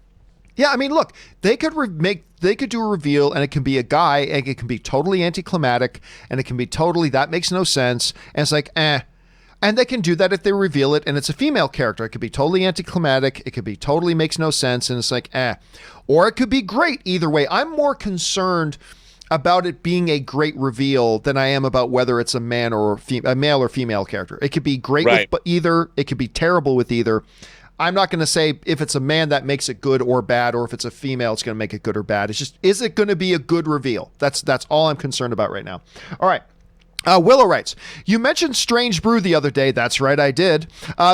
yeah, I mean, look, they could do a reveal and it can be a guy and it can be totally anticlimactic and it can be totally, that makes no sense. And it's like, And they can do that if they reveal it and it's a female character. It could be totally anticlimactic. It could be totally makes no sense. And it's like, Or it could be great either way. I'm more concerned about it being a great reveal than I am about whether it's a man or a male or female character. It could be great with either. It could be terrible with either. I'm not going to say if it's a man that makes it good or bad, or if it's a female, it's going to make it good or bad. It's just, is it going to be a good reveal? That's all I'm concerned about right now. All right. Willow writes, you mentioned Strange Brew the other day. That's right, I did.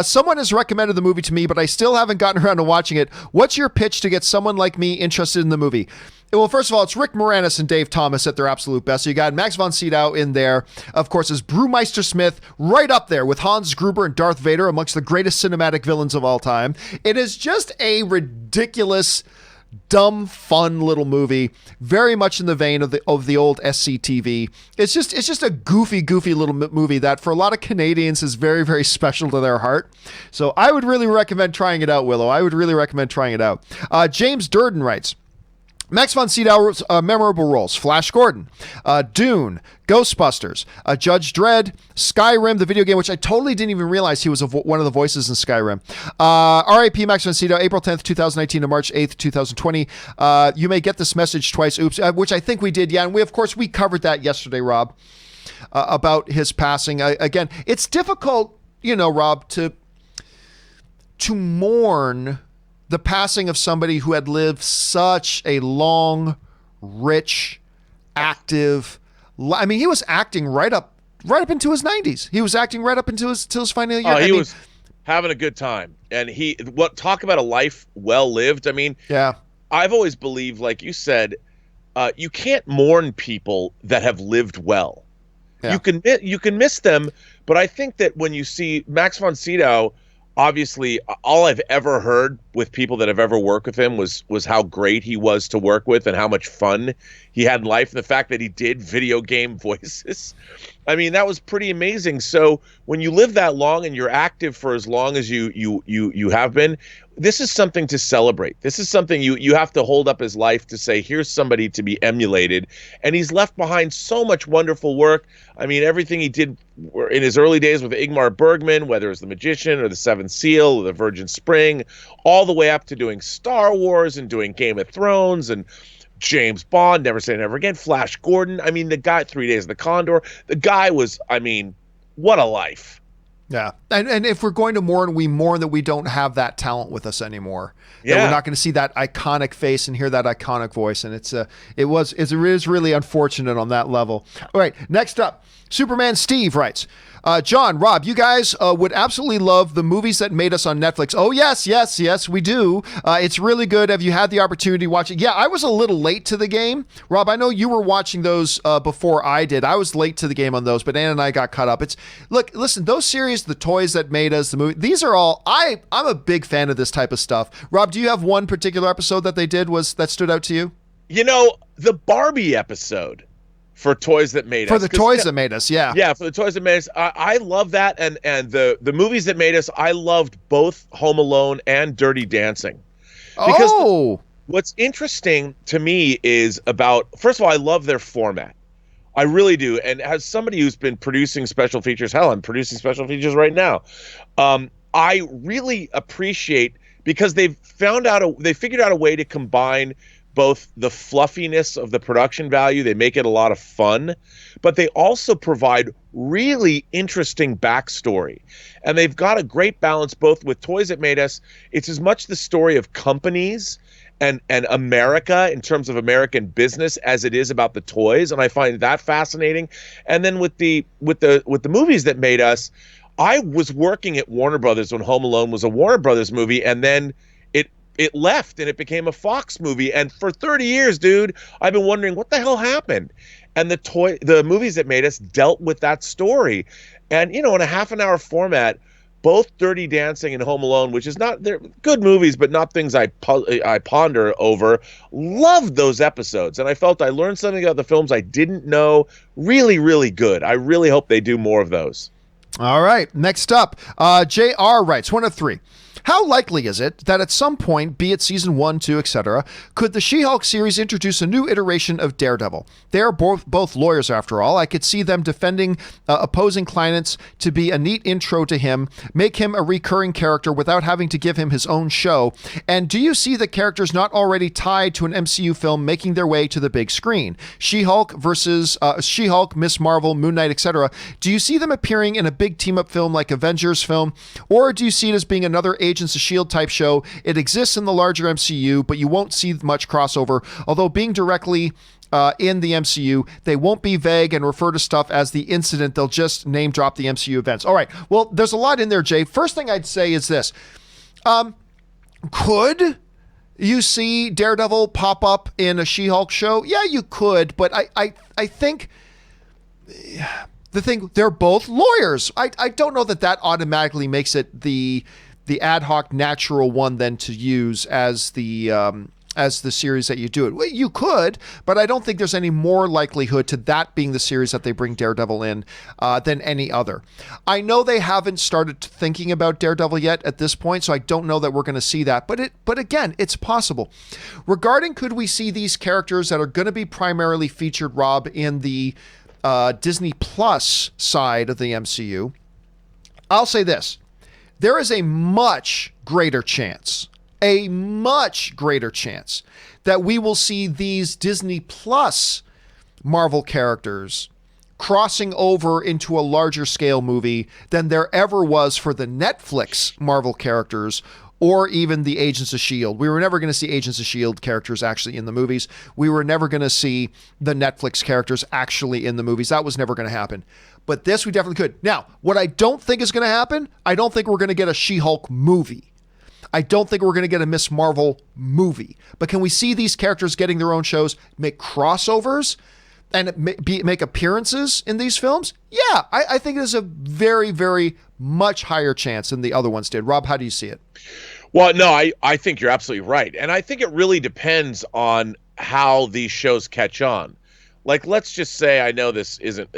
Someone has recommended the movie to me, but I still haven't gotten around to watching it. What's your pitch to get someone like me interested in the movie? Well, first of all, it's Rick Moranis and Dave Thomas at their absolute best. So you got Max von Sydow in there, of course, as Brewmeister Smith, right up there with Hans Gruber and Darth Vader, amongst the greatest cinematic villains of all time. It is just a ridiculous, dumb, fun little movie, very much in the vein of the old SCTV. It's just a goofy little movie that for a lot of Canadians is very, very special to their heart. So I would really recommend trying it out, Willow. I would really recommend trying it out. James Durden writes, Max von Sydow's memorable roles: Flash Gordon, Dune, Ghostbusters, Judge Dredd, Skyrim, the video game, which I totally didn't even realize he was one of the voices in Skyrim. R.I.P. Max von Sydow, April 10th, 2019 to March 8th, 2020. You may get this message twice, oops, which I think we did, yeah, and we covered that yesterday, Rob, about his passing. Again, it's difficult, Rob, to mourn the passing of somebody who had lived such a long, rich, active life. I mean, he was acting right up into his 90s. He was acting right up into his final year. He was having a good time. And talk about a life well lived. I mean, yeah. I've always believed, like you said, you can't mourn people that have lived well. Yeah. You can miss them, but I think that when you see Max von Sydow, obviously, all I've ever heard with people that have ever worked with him was how great he was to work with and how much fun he had in life. And the fact that he did video game voices, I mean, that was pretty amazing. So when you live that long and you're active for as long as you have been, this is something to celebrate. This is something you have to hold up his life to say, here's somebody to be emulated. And he's left behind so much wonderful work. I mean, everything he did in his early days with Ingmar Bergman, whether it was The Magician or The Seventh Seal or The Virgin Spring, all the way up to doing Star Wars and doing Game of Thrones and James Bond, Never Say Never Again, Flash Gordon. I mean, the guy, 3 Days of the Condor, the guy was, I mean, what a life. Yeah. And if we're going to mourn, we mourn that we don't have that talent with us anymore. Yeah. That we're not going to see that iconic face and hear that iconic voice. And it is really unfortunate on that level. All right. Next up, Superman Steve writes, John, Rob, you guys would absolutely love the movies that made us on Netflix. Oh, yes, we do. It's really good. Have you had the opportunity to watch it? Yeah, I was a little late to the game. Rob, I know you were watching those before I did. I was late to the game on those, but Ann and I got caught up. Listen, those series, The Toys That Made Us, the movie, these are all, I'm a big fan of this type of stuff. Rob, do you have one particular episode that they did that stood out to you? The Barbie episode. For Toys That Made Us. For the Toys That Made Us, yeah. Yeah, for the Toys That Made Us. I love that. And the movies that made us, I loved both Home Alone and Dirty Dancing. Because What's interesting to me is about, first of all, I love their format. I really do. And as somebody who's been producing special features, hell, I'm producing special features right now. I really appreciate, because they figured out a way to combine both the fluffiness of the production value, they make it a lot of fun, but they also provide really interesting backstory. And they've got a great balance both with Toys That Made Us. It's as much the story of companies and America in terms of American business as it is about the toys, and I find that fascinating. And then with the movies that made us, I was working at Warner Brothers when Home Alone was a Warner Brothers movie, and then it left and it became a Fox movie. And for 30 years, dude, I've been wondering what the hell happened. And the movies that made us dealt with that story. And, in a half an hour format, both Dirty Dancing and Home Alone, which is they're good movies, but not things I ponder over, loved those episodes. And I felt I learned something about the films I didn't know. Really, really good. I really hope they do more of those. All right. Next up, JR writes, 1 of 3. How likely is it that at some point, be it season 1, 2, etc., could the She-Hulk series introduce a new iteration of Daredevil? They are both lawyers, after all. I could see them defending opposing clients to be a neat intro to him, make him a recurring character without having to give him his own show. And do you see the characters not already tied to an MCU film making their way to the big screen? She-Hulk versus She-Hulk, Miss Marvel, Moon Knight, etc. Do you see them appearing in a big team-up film like Avengers film? Or do you see it as being another Agents of S.H.I.E.L.D. type show? It exists in the larger MCU, but you won't see much crossover. Although being directly in the MCU, they won't be vague and refer to stuff as the incident. They'll just name drop the MCU events. All right. Well, there's a lot in there, Jay. First thing I'd say is this. Could you see Daredevil pop up in a She-Hulk show? Yeah, you could, but I think they're both lawyers. I don't know that automatically makes it the ad hoc natural one then to use as the series that you do it. Well, you could, but I don't think there's any more likelihood to that being the series that they bring Daredevil in than any other. I know they haven't started thinking about Daredevil yet at this point, so I don't know that we're going to see that. But again, it's possible. Regarding could we see these characters that are going to be primarily featured, Rob, in the Disney Plus side of the MCU, I'll say this. There is a much greater chance that we will see these Disney Plus Marvel characters crossing over into a larger scale movie than there ever was for the Netflix Marvel characters or even the Agents of S.H.I.E.L.D. We were never going to see Agents of S.H.I.E.L.D. characters actually in the movies. We were never going to see the Netflix characters actually in the movies. That was never going to happen. But this we definitely could. Now, what I don't think is going to happen, I don't think we're going to get a She-Hulk movie. I don't think we're going to get a Miss Marvel movie. But can we see these characters getting their own shows, make crossovers, and make appearances in these films? Yeah, I think there's a very, very much higher chance than the other ones did. Rob, how do you see it? Well, no, I think you're absolutely right. And I think it really depends on how these shows catch on. Like, let's just say, I know this isn't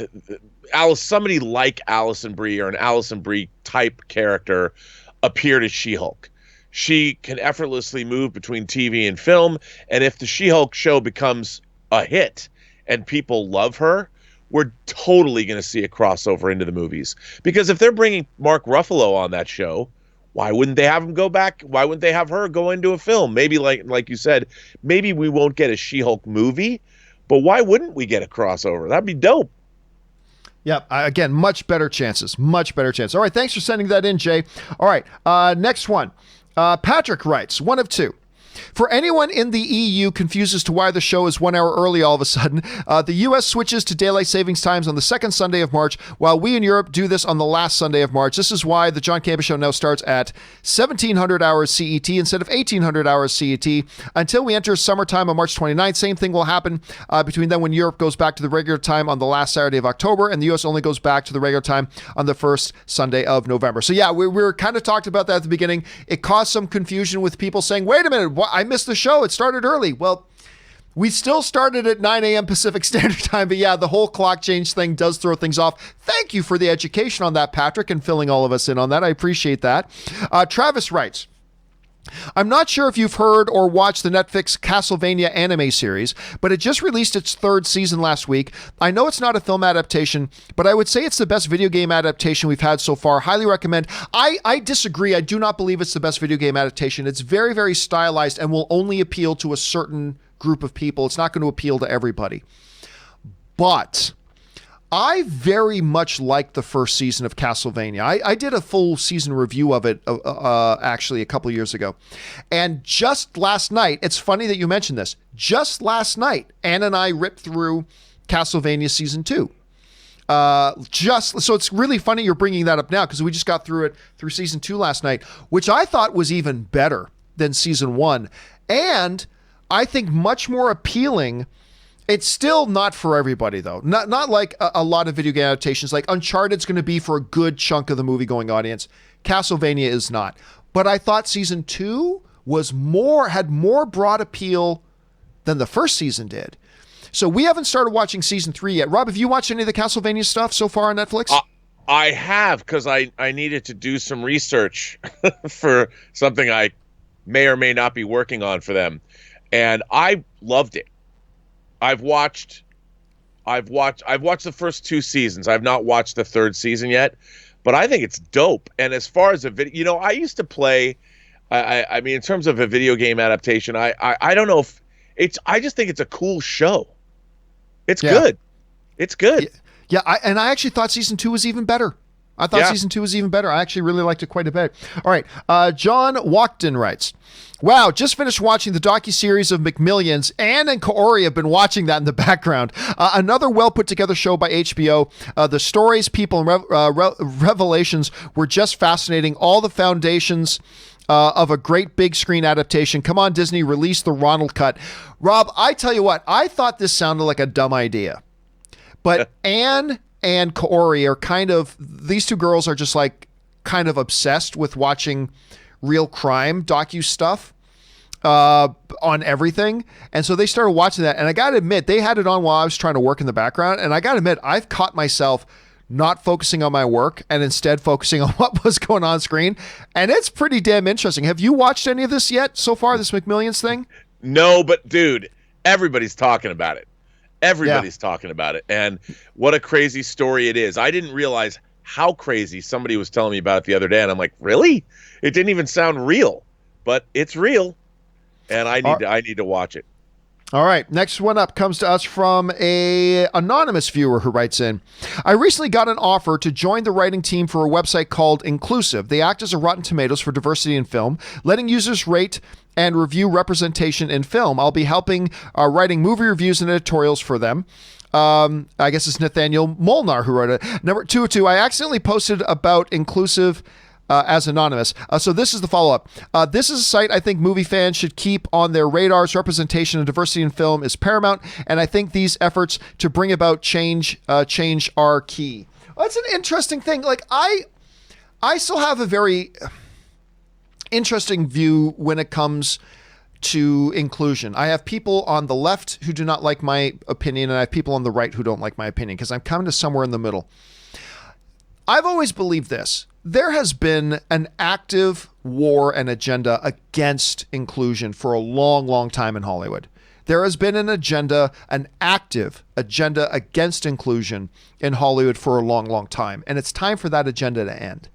somebody like Alison Brie or an Alison Brie type character appeared as She-Hulk. She can effortlessly move between TV and film. And if the She-Hulk show becomes a hit and people love her, we're totally going to see a crossover into the movies. Because if they're bringing Mark Ruffalo on that show, why wouldn't they have him go back? Why wouldn't they have her go into a film? Maybe like you said, maybe we won't get a She-Hulk movie, but why wouldn't we get a crossover? That'd be dope. Yeah, again, much better chances. Much better chances. All right, thanks for sending that in, Jay. All right, next one. Patrick writes, 1 of 2. For anyone in the EU confused as to why the show is 1 hour early all of a sudden, the US switches to daylight savings times on the second Sunday of March, while we in Europe do this on the last Sunday of March. This is why the John Campea Show now starts at 1700 hours CET instead of 1800 hours CET until we enter summertime on March 29th. Same thing will happen between then when Europe goes back to the regular time on the last Saturday of October, and the US only goes back to the regular time on the first Sunday of November. So yeah, we were kind of talked about that at the beginning. It caused some confusion with people saying, wait a minute, I missed the show. It started early. Well, we still started at 9 a.m. Pacific Standard Time, but yeah, the whole clock change thing does throw things off. Thank you for the education on that, Patrick, and filling all of us in on that. I appreciate that. Travis writes, I'm not sure if you've heard or watched the Netflix Castlevania anime series, but it just released its third season last week. I know it's not a film adaptation, but I would say it's the best video game adaptation we've had so far. Highly recommend. I disagree. I do not believe it's the best video game adaptation. It's very, very stylized and will only appeal to a certain group of people. It's not going to appeal to everybody. But I very much liked the first season of Castlevania. I did a full season review of it actually a couple years ago. And just last night, it's funny that you mentioned this, just last night, Ann and I ripped through Castlevania Season 2. So it's really funny you're bringing that up now because we just got through Season 2 last night, which I thought was even better than Season 1. And I think much more appealing. It's still not for everybody, though. Not like a lot of video game adaptations. Like Uncharted's going to be for a good chunk of the movie-going audience. Castlevania is not. But I thought Season 2 had more broad appeal than the first season did. So we haven't started watching Season 3 yet. Rob, have you watched any of the Castlevania stuff so far on Netflix? I have, because I needed to do some research for something I may or may not be working on for them. And I loved it. I've watched the first 2 seasons. I've not watched the third season yet, but I think it's dope. And as far as a video, I used to play. I mean, in terms of a video game adaptation, I don't know if I just think it's a cool show. It's good. It's good. Yeah. I actually thought Season 2 was even better. I thought Season 2 was even better. I actually really liked it quite a bit. All right. John Walkden writes, wow, just finished watching the docuseries of McMillions. Anne and Kaori have been watching that in the background. Another well put together show by HBO. The stories, people, and revelations were just fascinating. All the foundations of a great big screen adaptation. Come on, Disney, release the Ronald cut. Rob, I tell you what, I thought this sounded like a dumb idea. But Anne and Kaori are these two girls are just like kind of obsessed with watching real crime docu stuff on everything. And so they started watching that. And I got to admit, they had it on while I was trying to work in the background. And I got to admit, I've caught myself not focusing on my work and instead focusing on what was going on screen. And it's pretty damn interesting. Have you watched any of this yet so far, this McMillions thing? No, but dude, everybody's talking about it. Everybody's talking about it. And what a crazy story it is. I didn't realize how crazy. Somebody was telling me about it the other day, and I'm like, really? It didn't even sound real, but it's real. And I need to watch it. All right. Next one up comes to us from a anonymous viewer who writes in, I recently got an offer to join the writing team for a website called Inclusive. They act as a Rotten Tomatoes for diversity in film, letting users rate and review representation in film. I'll be helping writing movie reviews and editorials for them. I guess it's Nathaniel Molnar who wrote it. Number 202, I accidentally posted about Inclusive as anonymous. So this is the follow-up. This is a site I think movie fans should keep on their radars. Representation and diversity in film is paramount, and I think these efforts to bring about change are key. Well, that's an interesting thing. Like I still have a very interesting view when it comes to inclusion. I have people on the left who do not like my opinion, and I have people on the right who don't like my opinion because I'm coming to somewhere in the middle. I've always believed this. There has been an active war and agenda against inclusion for a long, long time in Hollywood. There has been an active agenda against inclusion in Hollywood for a long, long time. And it's time for that agenda to end.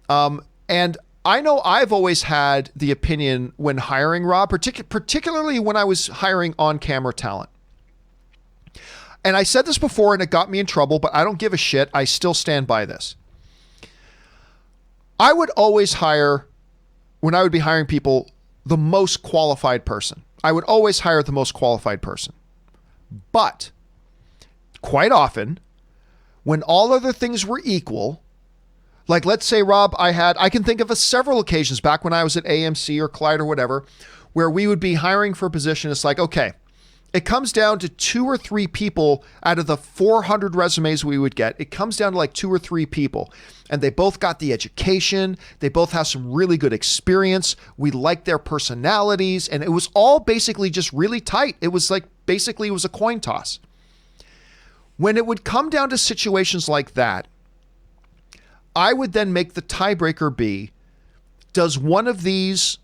And I know I've always had the opinion when hiring, Rob, particularly when I was hiring on-camera talent. And I said this before and it got me in trouble, but I don't give a shit. I still stand by this. I would always hire, when I would be hiring people, the most qualified person. I would always hire the most qualified person. But quite often, when all other things were equal, like let's say, Rob, I can think of several occasions back when I was at AMC or Clyde or whatever, where we would be hiring for a position. It's like, okay, it comes down to 2 or 3 people out of the 400 resumes we would get. It comes down to like 2 or 3 people. And they both got the education. They both have some really good experience. We liked their personalities. And it was all basically just really tight. It was like, basically it was a coin toss. When it would come down to situations like that, I would then make the tiebreaker be, does one of these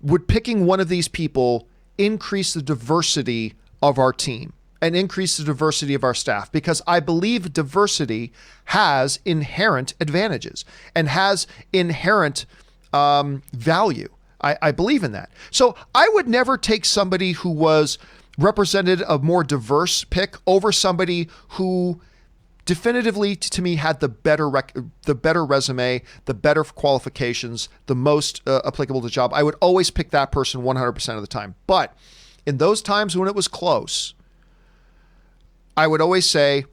would picking one of these people increase the diversity of our team and increase the diversity of our staff? Because I believe diversity has inherent advantages and has inherent value. I believe in that. So I would never take somebody who was represented a more diverse pick over somebody who definitively to me had the better resume, the better qualifications, the most applicable to the job. I would always pick that person 100% of the time. But in those times when it was close, I would always say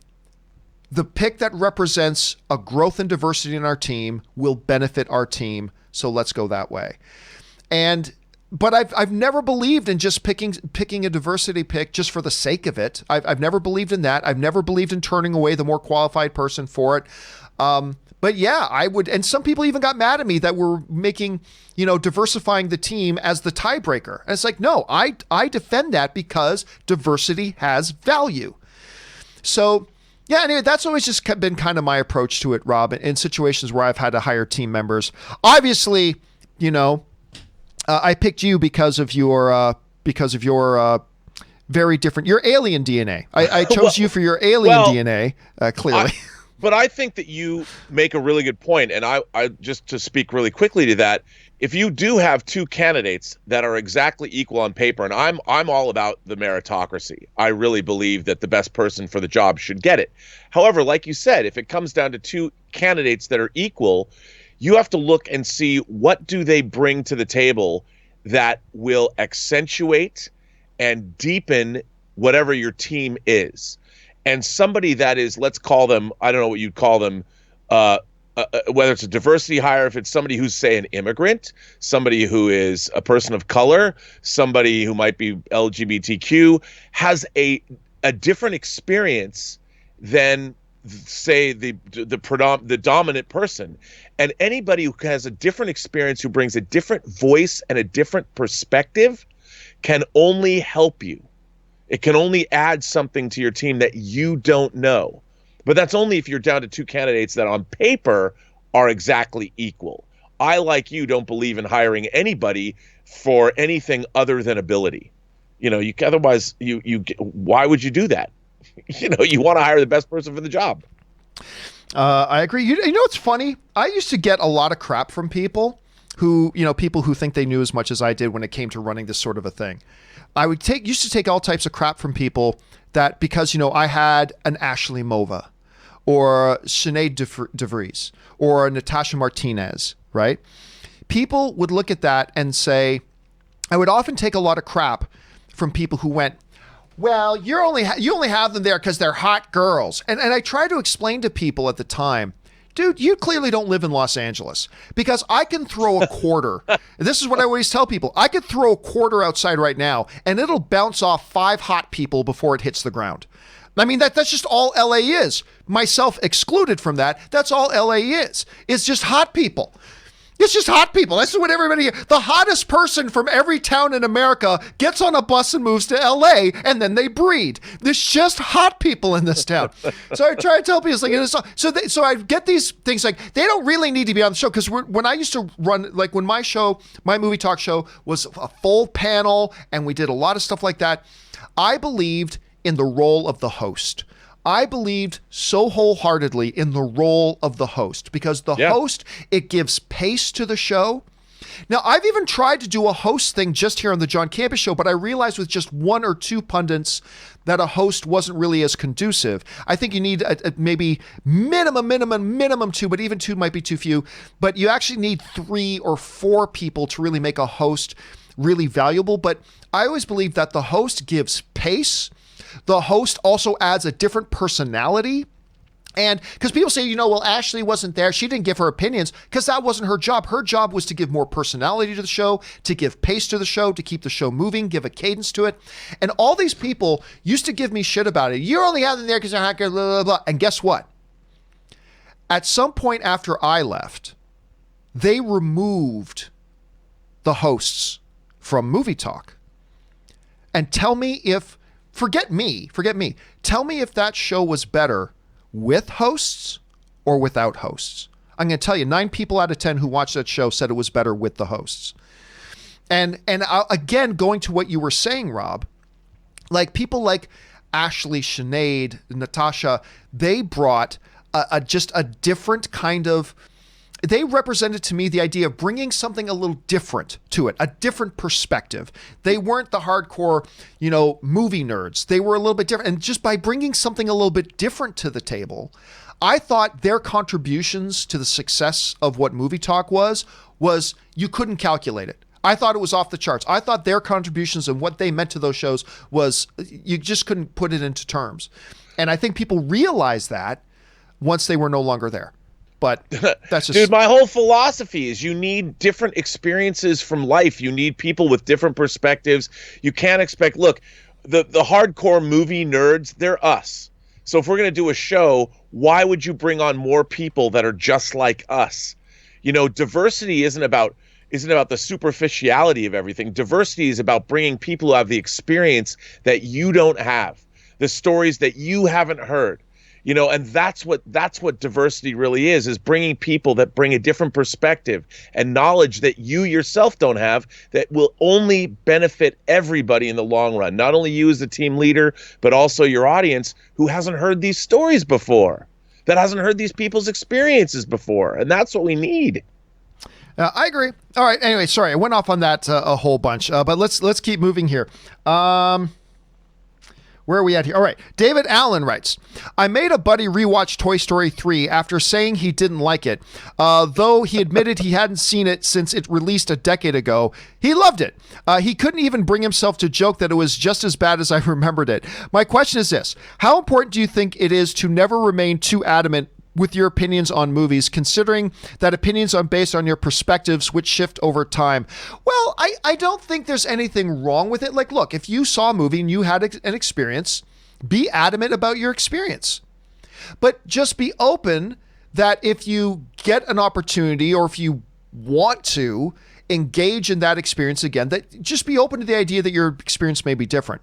the pick that represents a growth and diversity in our team will benefit our team. So let's go that way. But I've never believed in just picking a diversity pick just for the sake of it. I've never believed in that. I've never believed in turning away the more qualified person for it. But yeah, I would. And some people even got mad at me that we're making, diversifying the team as the tiebreaker. And it's like, no, I defend that because diversity has value. So yeah, anyway, that's always just been kind of my approach to it, Rob, in situations where I've had to hire team members. Obviously, I picked you because of your very different, your alien DNA. I chose you for your alien DNA, clearly. But I think that you make a really good point, and I just to speak really quickly to that, if you do have two candidates that are exactly equal on paper, and I'm all about the meritocracy. I really believe that the best person for the job should get it. However, like you said, if it comes down to two candidates that are equal, you have to look and see what do they bring to the table that will accentuate and deepen whatever your team is. And somebody that is, let's call them, I don't know what you'd call them, whether it's a diversity hire, if it's somebody who's, say, an immigrant, somebody who is a person of color, somebody who might be LGBTQ, has a different experience than, say, the dominant person. And anybody who has a different experience, who brings a different voice and a different perspective, can only help you. It can only add something to your team that you don't know. But that's only if you're down to two candidates that on paper are exactly equal. I, like you, don't believe in hiring anybody for anything other than ability. Otherwise, why would you do that? You want to hire the best person for the job. I agree. It's funny. I used to get a lot of crap from people who think they knew as much as I did when it came to running this sort of a thing. I used to take all types of crap from people that because, I had an Ashley Mova or Sinead DeVries or Natasha Martinez, right? People would look at that and say, I would often take a lot of crap from people who went, well, you only have them there because they're hot girls. And I try to explain to people at the time, dude, you clearly don't live in Los Angeles, because I can throw a quarter. This is what I always tell people. I could throw a quarter outside right now and it'll bounce off 5 hot people before it hits the ground. I mean, that's just all LA is. Myself excluded from that. That's all LA is. It's just hot people. It's just hot people. That's what everybody, the hottest person from every town in America gets on a bus and moves to LA, and then they breed. There's just hot people in this town. So I try to tell people, it's like, so I get these things like, they don't really need to be on the show. Because when I used to run, like when my movie talk show was a full panel and we did a lot of stuff like that, I believed in the role of the host. I believed so wholeheartedly in the role of the host, because the host, it gives pace to the show. Now, I've even tried to do a host thing just here on the John Campea Show, but I realized with just 1 or 2 pundits that a host wasn't really as conducive. I think you need maybe minimum 2, but even 2 might be too few. But you actually need 3 or 4 people to really make a host really valuable. But I always believe that the host gives pace. The host also adds a different personality. And because people say, well, Ashley wasn't there. She didn't give her opinions because that wasn't her job. Her job was to give more personality to the show, to give pace to the show, to keep the show moving, give a cadence to it. And all these people used to give me shit about it. You're only having there because they're hacker, blah, blah, blah. And guess what? At some point after I left, they removed the hosts from Movie Talk. And tell me if, forget me, tell me if that show was better with hosts or without hosts. I'm going to tell you, 9 people out of 10 who watched that show said it was better with the hosts. Again, going to what you were saying, Rob, like people like Ashley, Sinead, Natasha, they brought just a different kind of, they represented to me the idea of bringing something a little different to it, a different perspective. They weren't the hardcore, movie nerds. They were a little bit different. And just by bringing something a little bit different to the table, I thought their contributions to the success of what Movie Talk was you couldn't calculate it. I thought it was off the charts. I thought their contributions and what they meant to those shows was, you just couldn't put it into terms. And I think people realized that once they were no longer there. But that's just... Dude, my whole philosophy is you need different experiences from life. You need people with different perspectives. You can't expect, look, the hardcore movie nerds, they're us. So if we're going to do a show, why would you bring on more people that are just like us? Diversity isn't about the superficiality of everything. Diversity is about bringing people who have the experience that you don't have, the stories that you haven't heard, and that's what diversity really is bringing people that bring a different perspective and knowledge that you yourself don't have, that will only benefit everybody in the long run. Not only you as the team leader, but also your audience who hasn't heard these stories before, that hasn't heard these people's experiences before. And that's what we need. I agree. All right. Anyway, sorry, I went off on that a whole bunch, but let's keep moving here. Where are we at here? All right. David Allen writes, I made a buddy rewatch Toy Story 3 after saying he didn't like it. Though he admitted he hadn't seen it since it released a decade ago, he loved it. He couldn't even bring himself to joke that it was just as bad as I remembered it. My question is this: how important do you think it is to never remain too adamant with your opinions on movies, considering that opinions are based on your perspectives, which shift over time? Well, I don't think there's anything wrong with it. Like, look, if you saw a movie and you had an experience, be adamant about your experience. But just be open that if you get an opportunity or if you want to engage in that experience again, that just be open to the idea that your experience may be different.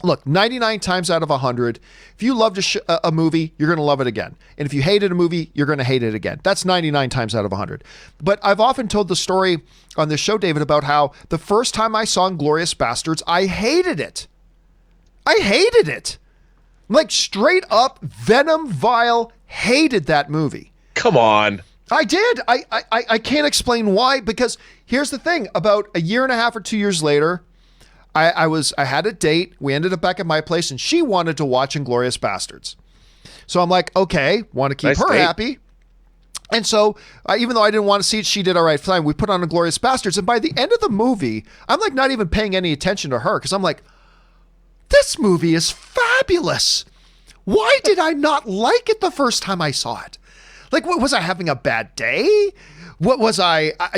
Look, 99 times out of 100, if you loved a movie, you're going to love it again. And if you hated a movie, you're going to hate it again. That's 99 times out of 100. But I've often told the story on this show, David, about how the first time I saw Inglourious Basterds, I hated it. I hated it. Like, straight up, venom, vile, hated that movie. Come on. I did. I can't explain why, because here's the thing. About a year and a half or 2 years later, I had a date. We ended up back at my place, and she wanted to watch Inglourious Basterds. So I'm like, okay, want to keep nice her date. happy. And so even though I didn't want to see it, she did all right. Fine. We put on Inglourious Basterds. And by the end of the movie, I'm like not even paying any attention to her, because I'm like, this movie is fabulous. Why did I not like it the first time I saw it? Like, what, was I having a bad day? What was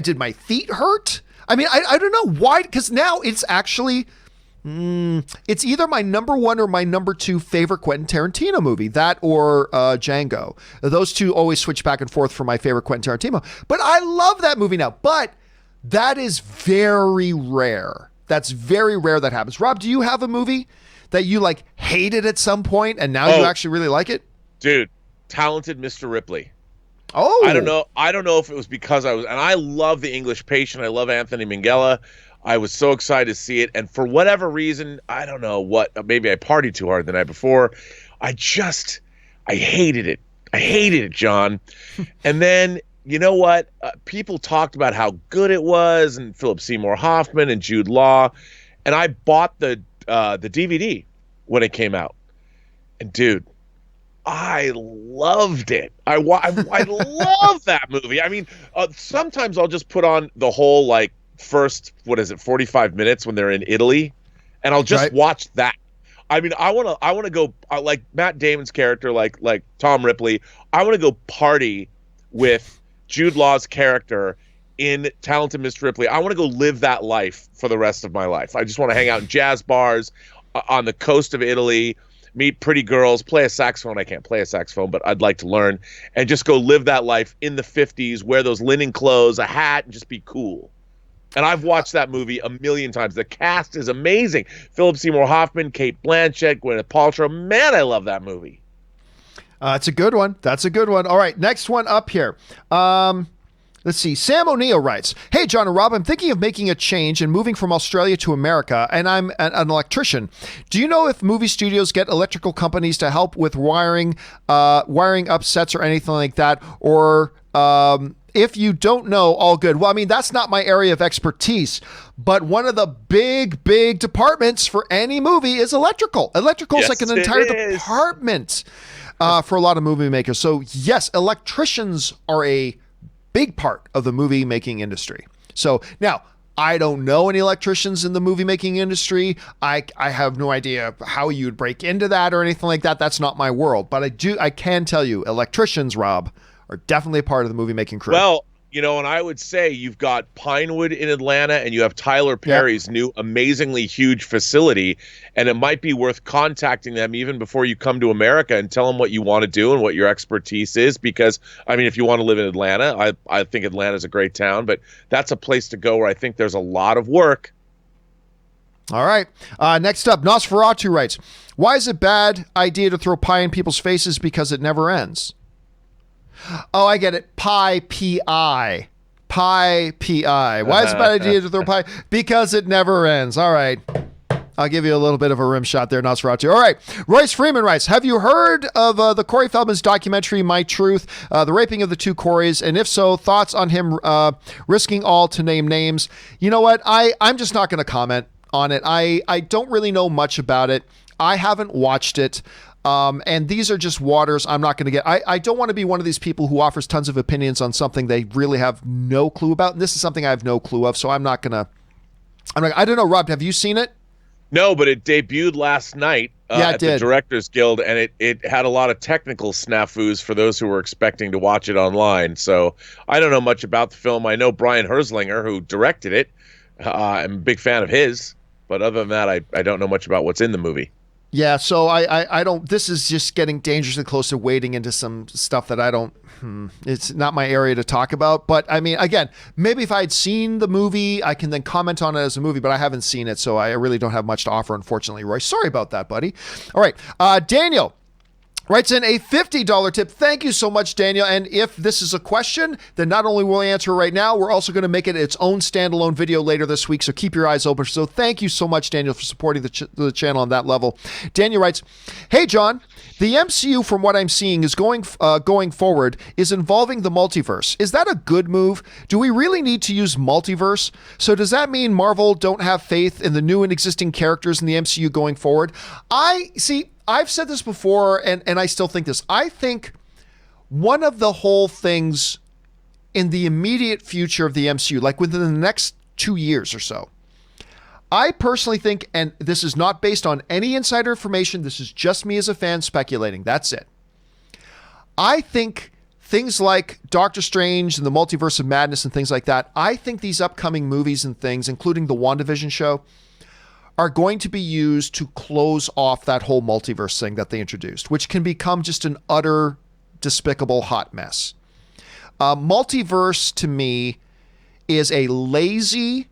did my feet hurt? I mean, I don't know why, because now it's actually, it's either my number one or my number two favorite Quentin Tarantino movie, that or Django. Those two always switch back and forth for my favorite Quentin Tarantino. But I love that movie now. But that is very rare. That's very rare that happens. Rob, do you have a movie that you like hated at some point and now you actually really like it? Dude, Talented Mr. Ripley. Oh, I don't know if it was because and I love The English Patient. I love Anthony Minghella. I was so excited to see it. And for whatever reason, I don't know what, maybe I partied too hard the night before. I hated it. I hated it, John. And then, you know what? People talked about how good it was, and Philip Seymour Hoffman and Jude Law. And I bought the DVD when it came out. And dude, I loved it. I love that movie. I mean, sometimes I'll just put on the whole like first 45 minutes when they're in Italy, and I'll just watch that. I mean, I want to go like Matt Damon's character, like Tom Ripley. I want to go party with Jude Law's character in Talented Mr. Ripley. I want to go live that life for the rest of my life. I just want to hang out in jazz bars on the coast of Italy, meet pretty girls, play a saxophone. I can't play a saxophone, but I'd like to learn, and just go live that life in the 50s, wear those linen clothes, a hat, and just be cool. And I've watched that movie a million times. The cast is amazing. Philip Seymour Hoffman, Cate Blanchett, Gwyneth Paltrow. Man, I love that movie. It's a good one. That's a good one. All right, next one up here. Let's see. Sam O'Neill writes, "Hey, John and Rob, I'm thinking of making a change and moving from Australia to America, and I'm an electrician. Do you know if movie studios get electrical companies to help with wiring up sets or anything like that? Or if you don't know, all good." Well, I mean, that's not my area of expertise, but one of the big departments for any movie is electrical. Electrical is like an entire department for a lot of movie makers. So yes, electricians are a big part of the movie making industry. So now, I don't know any electricians in the movie making industry. I have no idea how you'd break into that or anything like that. That's not my world. But I can tell you, electricians, Rob, are definitely a part of the movie making crew. Well, you know, and I would say you've got Pinewood in Atlanta and you have Tyler Perry's new amazingly huge facility, and it might be worth contacting them even before you come to America and tell them what you want to do and what your expertise is. Because, I mean, if you want to live in Atlanta, I think Atlanta's a great town, but that's a place to go where I think there's a lot of work. All right. Next up, Nosferatu writes, "Why is it a bad idea to throw pie in people's faces because it never ends?" Oh, I get it. Pie, P-I. Pie, P-I. Why is it a bad idea to throw pie? Because it never ends. All right. I'll give you a little bit of a rim shot there, Nosferatu. All right. Royce Freeman writes, "Have you heard of the Corey Feldman's documentary, My Truth, the raping of the two Coreys? And if so, thoughts on him risking all to name names?" You know what? I'm just not going to comment on it. I don't really know much about it. I haven't watched it. And these are just waters I'm not going to get. I don't want to be one of these people who offers tons of opinions on something they really have no clue about. And this is something I have no clue of. So I don't know. Rob, have you seen it? No, but it debuted last night at the Directors Guild, and it had a lot of technical snafus for those who were expecting to watch it online. So I don't know much about the film. I know Brian Herzlinger, who directed it. I'm a big fan of his. But other than that, I don't know much about what's in the movie. Yeah, so I don't, this is just getting dangerously close to wading into some stuff that it's not my area to talk about. But I mean, again, maybe if I had seen the movie, I can then comment on it as a movie, but I haven't seen it, so I really don't have much to offer, unfortunately, Roy. Sorry about that, buddy. All right, Daniel writes in a $50 tip. Thank you so much, Daniel. And if this is a question, then not only will we answer it right now, we're also going to make it its own standalone video later this week. So keep your eyes open. So thank you so much, Daniel, for supporting the channel on that level. Daniel writes, "Hey, John, the MCU, from what I'm seeing, is going forward, is involving the multiverse. Is that a good move? Do we really need to use multiverse? So does that mean Marvel don't have faith in the new and existing characters in the MCU going forward?" I've said this before, and I still think this. I think one of the whole things in the immediate future of the MCU, like within the next 2 years or so, I personally think, and this is not based on any insider information, this is just me as a fan speculating, that's it. I think things like Doctor Strange and the Multiverse of Madness and things like that, I think these upcoming movies and things, including the WandaVision show, are going to be used to close off that whole multiverse thing that they introduced, which can become just an utter despicable hot mess. Multiverse, to me, is a lazy,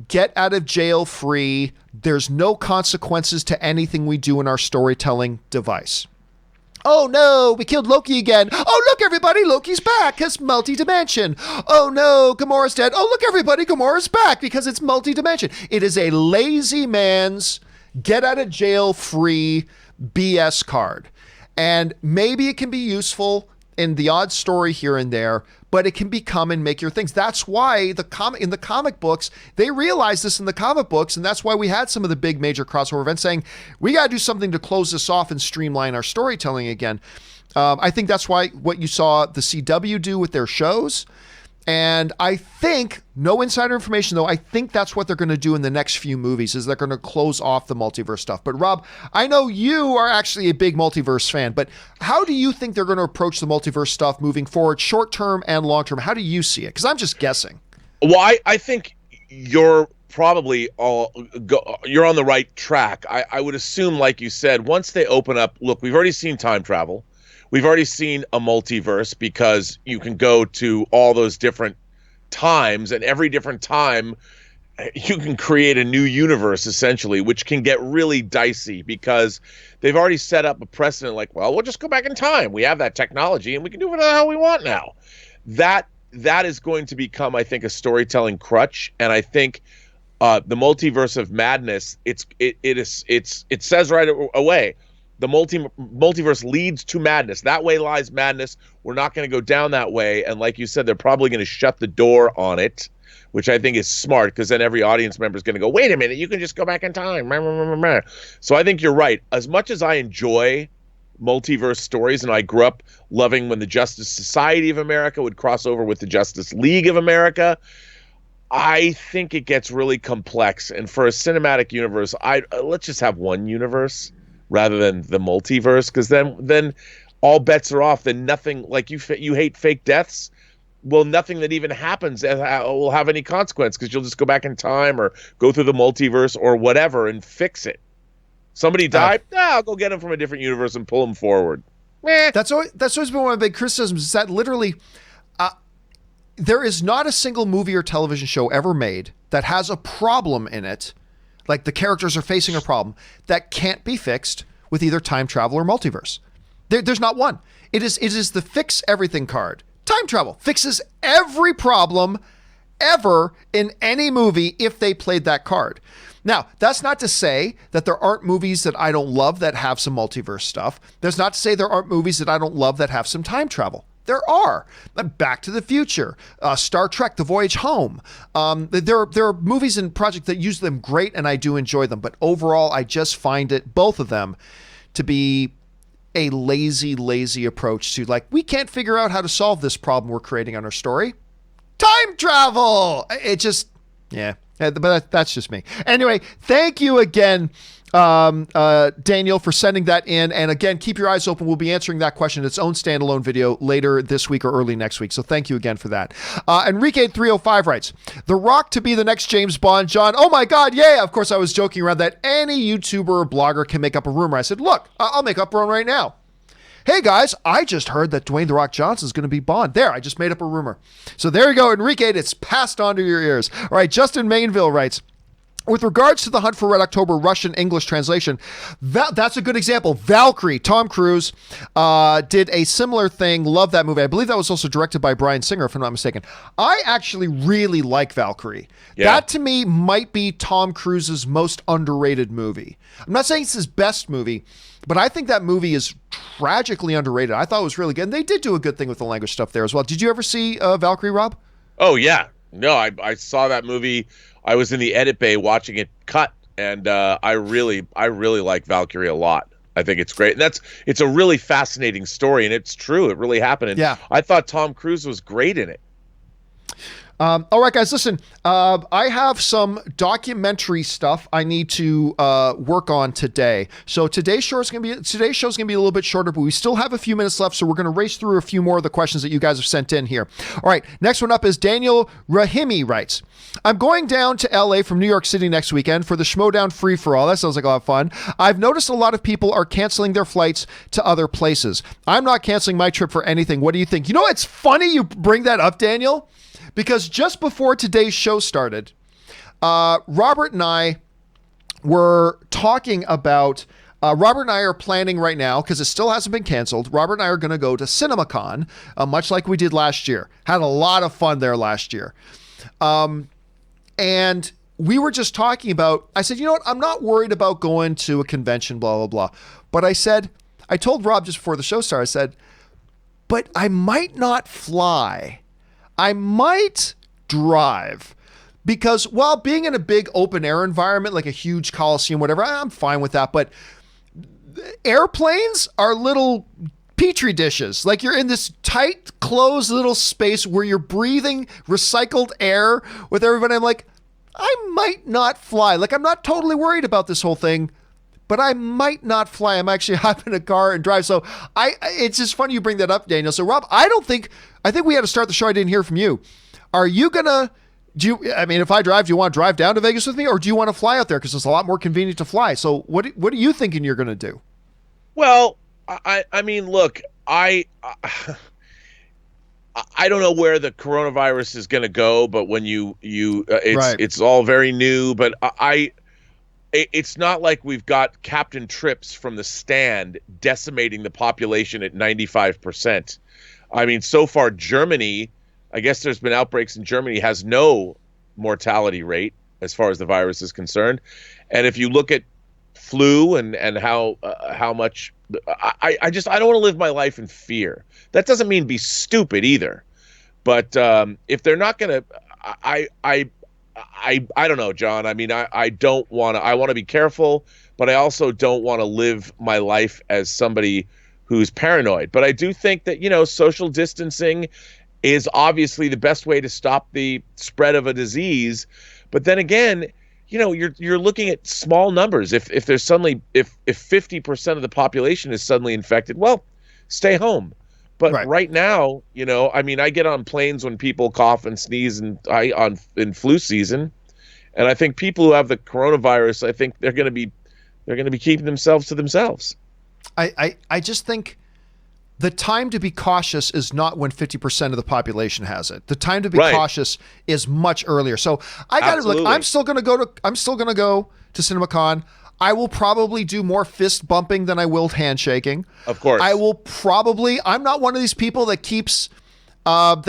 get out of jail free, there's no consequences to anything we do in our storytelling device. Oh no, we killed Loki again. Oh look everybody, Loki's back, it's multi-dimension. Oh no, Gamora's dead. Oh look everybody, Gamora's back because it's multi-dimension. It is a lazy man's get out of jail free BS card. And maybe it can be useful in the odd story here and there, but it can become and make your things. That's why in the comic books, they realized this in the comic books, and that's why we had some of the big major crossover events saying, we got to do something to close this off and streamline our storytelling again. I think that's why what you saw the CW do with their shows. And I think, no insider information though, I think that's what they're going to do in the next few movies, is they're going to close off the multiverse stuff. But Rob, I know you are actually a big multiverse fan, but how do you think they're going to approach the multiverse stuff moving forward, short term and long term? How do you see it? Because I'm just guessing. Well, I think you're probably you're on the right track. I would assume, like you said, once they open up, look, we've already seen time travel. We've already seen a multiverse because you can go to all those different times, and every different time you can create a new universe, essentially, which can get really dicey because they've already set up a precedent like, well, we'll just go back in time. We have that technology and we can do whatever the hell we want now. That that is going to become, I think, a storytelling crutch. And I think the multiverse of madness, it says right away, the multiverse leads to madness. That way lies madness. We're not going to go down that way. And like you said, they're probably going to shut the door on it, which I think is smart, because then every audience member is going to go, wait a minute, you can just go back in time. So I think you're right. As much as I enjoy multiverse stories, and I grew up loving when the Justice Society of America would cross over with the Justice League of America, I think it gets really complex. And for a cinematic universe, let's just have one universe rather than the multiverse, because then all bets are off. Then nothing, like you hate fake deaths. Well, nothing that even happens will have any consequence, because you'll just go back in time or go through the multiverse or whatever and fix it. Somebody died, I'll go get him from a different universe and pull him forward. That's always been one of my big criticisms, is that literally there is not a single movie or television show ever made that has a problem in it, like the characters are facing a problem, that can't be fixed with either time travel or multiverse. There's not one. It is the fix everything card. Time travel fixes every problem ever in any movie if they played that card. Now, that's not to say that there aren't movies that I don't love that have some multiverse stuff. That's not to say there aren't movies that I don't love that have some time travel. There are. Back to the Future, Star Trek, The Voyage Home. There are movies and projects that use them great, and I do enjoy them. But overall, I just find it, both of them, to be a lazy approach to, like, we can't figure out how to solve this problem we're creating on our story. Time travel! It just, yeah. But that's just me. Anyway, thank you again, Daniel, for sending that in. And again, keep your eyes open. We'll be answering that question in its own standalone video later this week or early next week. So thank you again for that. Enrique305 writes, The Rock to be the next James Bond. John, oh my God, yay. Of course, I was joking around that any YouTuber or blogger can make up a rumor. I said, look, I'll make up one right now. Hey guys, I just heard that Dwayne "The Rock" Johnson is going to be Bond. There, I just made up a rumor. So there you go, Enrique. It's passed on to your ears. All right, Justin Mainville writes, with regards to the Hunt for Red October Russian English translation, that's a good example. Valkyrie, Tom Cruise, did a similar thing. Love that movie. I believe that was also directed by Bryan Singer, if I'm not mistaken. I actually really like Valkyrie. Yeah. That, to me, might be Tom Cruise's most underrated movie. I'm not saying it's his best movie, but I think that movie is tragically underrated. I thought it was really good. And they did do a good thing with the language stuff there as well. Did you ever see Valkyrie, Rob? Oh, yeah. No, I saw that movie. I was in the edit bay watching it cut, and I really like Valkyrie a lot. I think it's great. And it's a really fascinating story, and it's true. It really happened. And yeah. I thought Tom Cruise was great in it. All right, guys, listen, I have some documentary stuff I need to work on today. So today's show is going to be a little bit shorter, but we still have a few minutes left, so we're going to race through a few more of the questions that you guys have sent in here. All right, next one up is Daniel Rahimi writes, I'm going down to LA from New York City next weekend for the Schmodown Free-for-All. That sounds like a lot of fun. I've noticed a lot of people are canceling their flights to other places. I'm not canceling my trip for anything. What do you think? You know, it's funny you bring that up, Daniel, because just before today's show started, Robert and I were talking about, Robert and I are planning right now, because it still hasn't been canceled, Robert and I are going to go to CinemaCon, much like we did last year. Had a lot of fun there last year. And we were just talking about, I said, you know what, I'm not worried about going to a convention, blah, blah, blah. But I told Rob just before the show started, I said, but I might not fly. I might drive, because while being in a big open air environment, like a huge coliseum, whatever, I'm fine with that. But airplanes are little petri dishes. Like, you're in this tight, closed little space where you're breathing recycled air with everybody. I'm like, I might not fly. Like, I'm not totally worried about this whole thing, but I might not fly. I'm actually hop in a car and drive. So it's just funny you bring that up, Daniel. So Rob, I think we had to start the show. I didn't hear from you. Are you gonna, if I drive, do you want to drive down to Vegas with me, or do you want to fly out there? Because it's a lot more convenient to fly. So what are you thinking you're going to do? Well, I mean, look, I don't know where the coronavirus is going to go, but when it's all very new, but it's not like we've got Captain Trips from The Stand decimating the population at 95%. I mean, so far Germany I guess there's been outbreaks in Germany, has no mortality rate as far as the virus is concerned. And if you look at flu and how much I don't want to live my life in fear. That doesn't mean be stupid either. But if they're not going to, I don't know, John. I mean, I don't want to. I want to be careful, but I also don't want to live my life as somebody who's paranoid. But I do think that, you know, social distancing is obviously the best way to stop the spread of a disease. But then again, you know, you're looking at small numbers. If there's suddenly if 50% of the population is suddenly infected, well, stay home. But right now, you know, I mean, I get on planes when people cough and sneeze in flu season, and I think people who have the coronavirus, I think they're going to be keeping themselves to themselves. I just think the time to be cautious is not when 50% of the population has it. The time to be cautious is much earlier. So I got to look. I'm still going to go to CinemaCon. I will probably do more fist bumping than I will handshaking. Of course. I'm not one of these people that keeps hand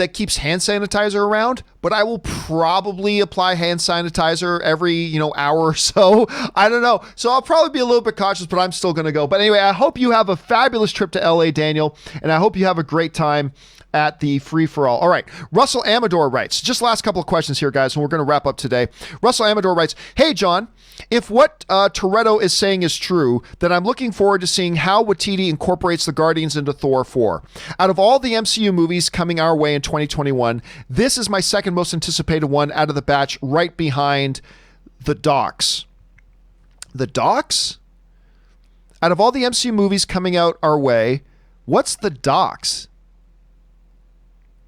sanitizer around, but I will probably apply hand sanitizer every, hour or so. I don't know. So I'll probably be a little bit cautious, but I'm still going to go. But anyway, I hope you have a fabulous trip to LA, Daniel, and I hope you have a great time at the free-for-all. All right. Russell Amador writes, just last couple of questions here, guys, and we're going to wrap up today. Russell Amador writes, hey, John, if what Toretto is saying is true, then I'm looking forward to seeing how Waititi incorporates the Guardians into Thor 4. Out of all the MCU movies coming our way in 2021, this is my second most anticipated one out of the batch, right behind The Docs. The Docs? Out of all the MCU movies coming out our way, what's The Docs?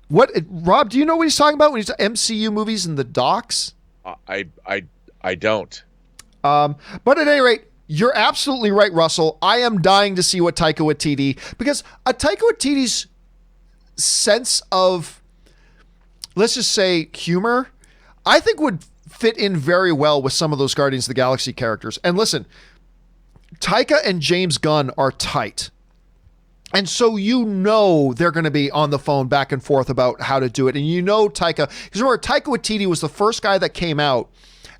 What, Rob, do you know what he's talking about when he's MCU movies and The Docs? I don't. But at any rate, you're absolutely right, Russell. I am dying to see what Taika Waititi, because Taika Waititi's sense of, let's just say, humor, I think would fit in very well with some of those Guardians of the Galaxy characters. And listen, Taika and James Gunn are tight. And so they're going to be on the phone back and forth about how to do it. And Taika, because remember, Taika Waititi was the first guy that came out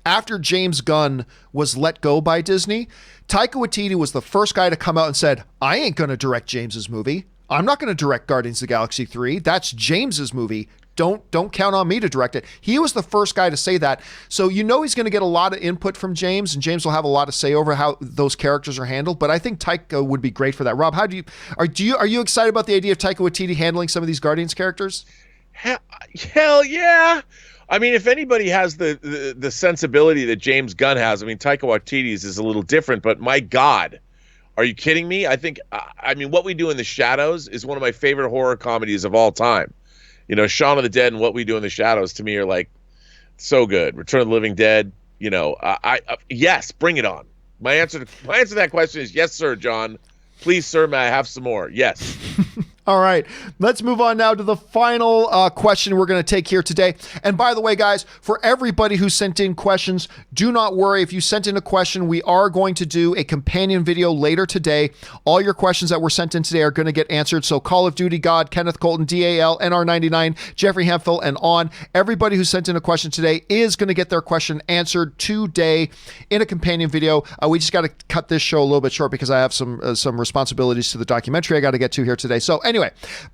after James Gunn was let go by Disney. Taika Waititi was the first guy to come out and said, I ain't going to direct James's movie. I'm not going to direct Guardians of the Galaxy 3. That's James's movie. Don't count on me to direct it. He was the first guy to say that. So he's going to get a lot of input from James, and James will have a lot to say over how those characters are handled. But I think Taika would be great for that. Rob, are you excited about the idea of Taika Waititi handling some of these Guardians characters? Hell yeah. I mean, if anybody has the sensibility that James Gunn has, I mean, Taika Waititi's is a little different, but my God, are you kidding me? I mean, What We Do in the Shadows is one of my favorite horror comedies of all time. Shaun of the Dead and What We Do in the Shadows to me are like so good. Return of the Living Dead, yes, bring it on. My answer to that question is yes, sir, John. Please, sir, may I have some more? Yes. All right, let's move on now to the final question we're going to take here today. And by the way, guys, for everybody who sent in questions, do not worry. If you sent in a question, we are going to do a companion video later today. All your questions that were sent in today are going to get answered. So Call of Duty God, Kenneth Colton, DAL, NR99, Jeffrey Hemphill, and on. Everybody who sent in a question today is going to get their question answered today in a companion video. We just got to cut this show a little bit short because I have some responsibilities to the documentary I got to get to here today. So anyway,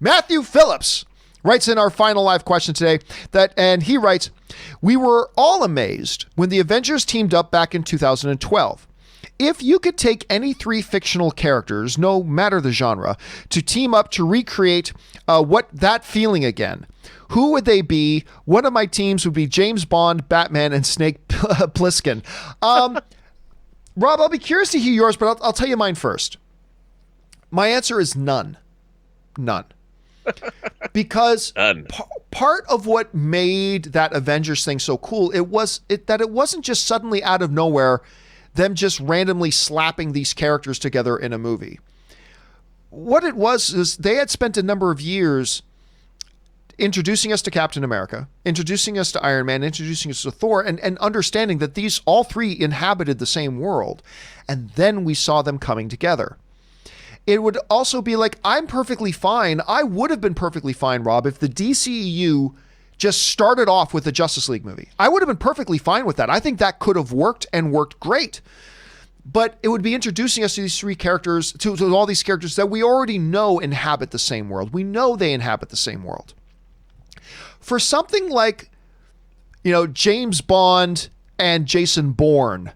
Matthew Phillips writes in our final live question today and he writes, we were all amazed when the Avengers teamed up back in 2012. If you could take any three fictional characters, no matter the genre, to team up to recreate that feeling again, who would they be? One of my teams would be James Bond, Batman, and Snake Plissken. Rob, I'll be curious to hear yours, but I'll tell you mine first. My answer is none. Because part of what made that Avengers thing so cool, that it wasn't just suddenly out of nowhere them just randomly slapping these characters together in a movie. What it was is they had spent a number of years introducing us to Captain America, introducing us to Iron Man, introducing us to Thor, and understanding that these all three inhabited the same world. And then we saw them coming together. It would also be like, I'm perfectly fine. I would have been perfectly fine, Rob, if the DCEU just started off with the Justice League movie. I would have been perfectly fine with that. I think that could have worked and worked great. But it would be introducing us to these three characters, to all these characters that we already know inhabit the same world. We know they inhabit the same world. For something like, James Bond and Jason Bourne.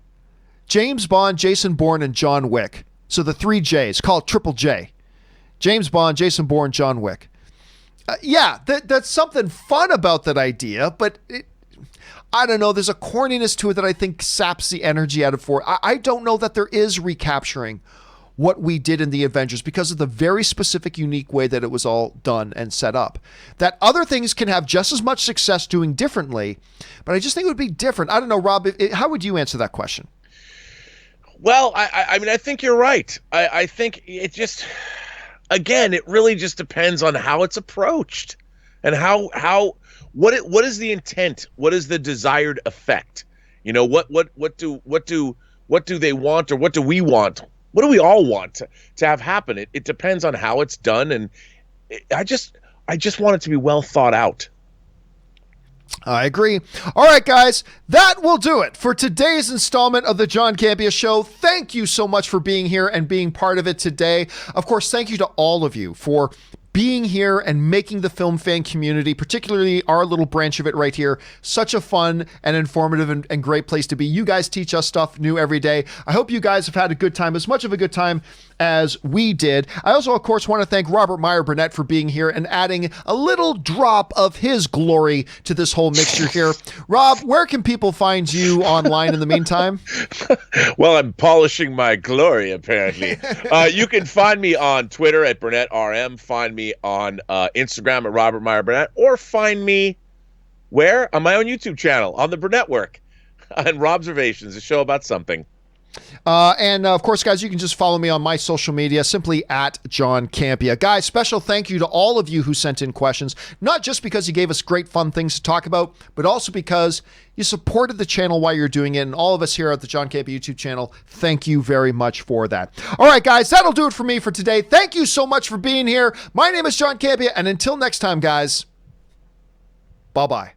James Bond, Jason Bourne, and John Wick. So the 3 J's, call it Triple J. James Bond, Jason Bourne, John Wick. That's something fun about that idea, but I don't know. There's a corniness to it that I think saps the energy out of Thor. I don't know that there is recapturing what we did in the Avengers because of the very specific, unique way that it was all done and set up. That other things can have just as much success doing differently, but I just think it would be different. I don't know, Rob, how would you answer that question? Well, I mean, I think you're right. I think it just... Again, it really just depends on how it's approached and what is the intent? What is the desired effect? What do they want, or what do we want? What do we all want to have happen? It depends on how it's done, and I just want it to be well thought out. I agree. All right, guys, that will do it for today's installment of the John Campea Show. Thank you so much for being here and being part of it today. Of course, thank you to all of you for being here and making the film fan community, particularly our little branch of it right here, such a fun and informative and great place to be. You guys teach us stuff new every day. I hope you guys have had a good time, as much of a good time as we did. I also, of course, want to thank Robert Meyer Burnett for being here and adding a little drop of his glory to this whole mixture here. Rob, where can people find you online in the meantime? Well, I'm polishing my glory, apparently. You can find me on Twitter at BurnettRM. Find me on Instagram at Robert Meyer Burnett, or find me where? On my own YouTube channel, on the Burnett Work, on Robservations, a show about something. And of course, guys, you can just follow me on my social media, simply at John Campea. Guys, special thank you to all of you who sent in questions, not just because you gave us great fun things to talk about, but also because you supported the channel while you're doing it. And all of us here at the John Campea YouTube channel, thank you very much for that. All right, guys, that'll do it for me for today. Thank you so much for being here. My name is John Campea, and until next time, guys, bye-bye.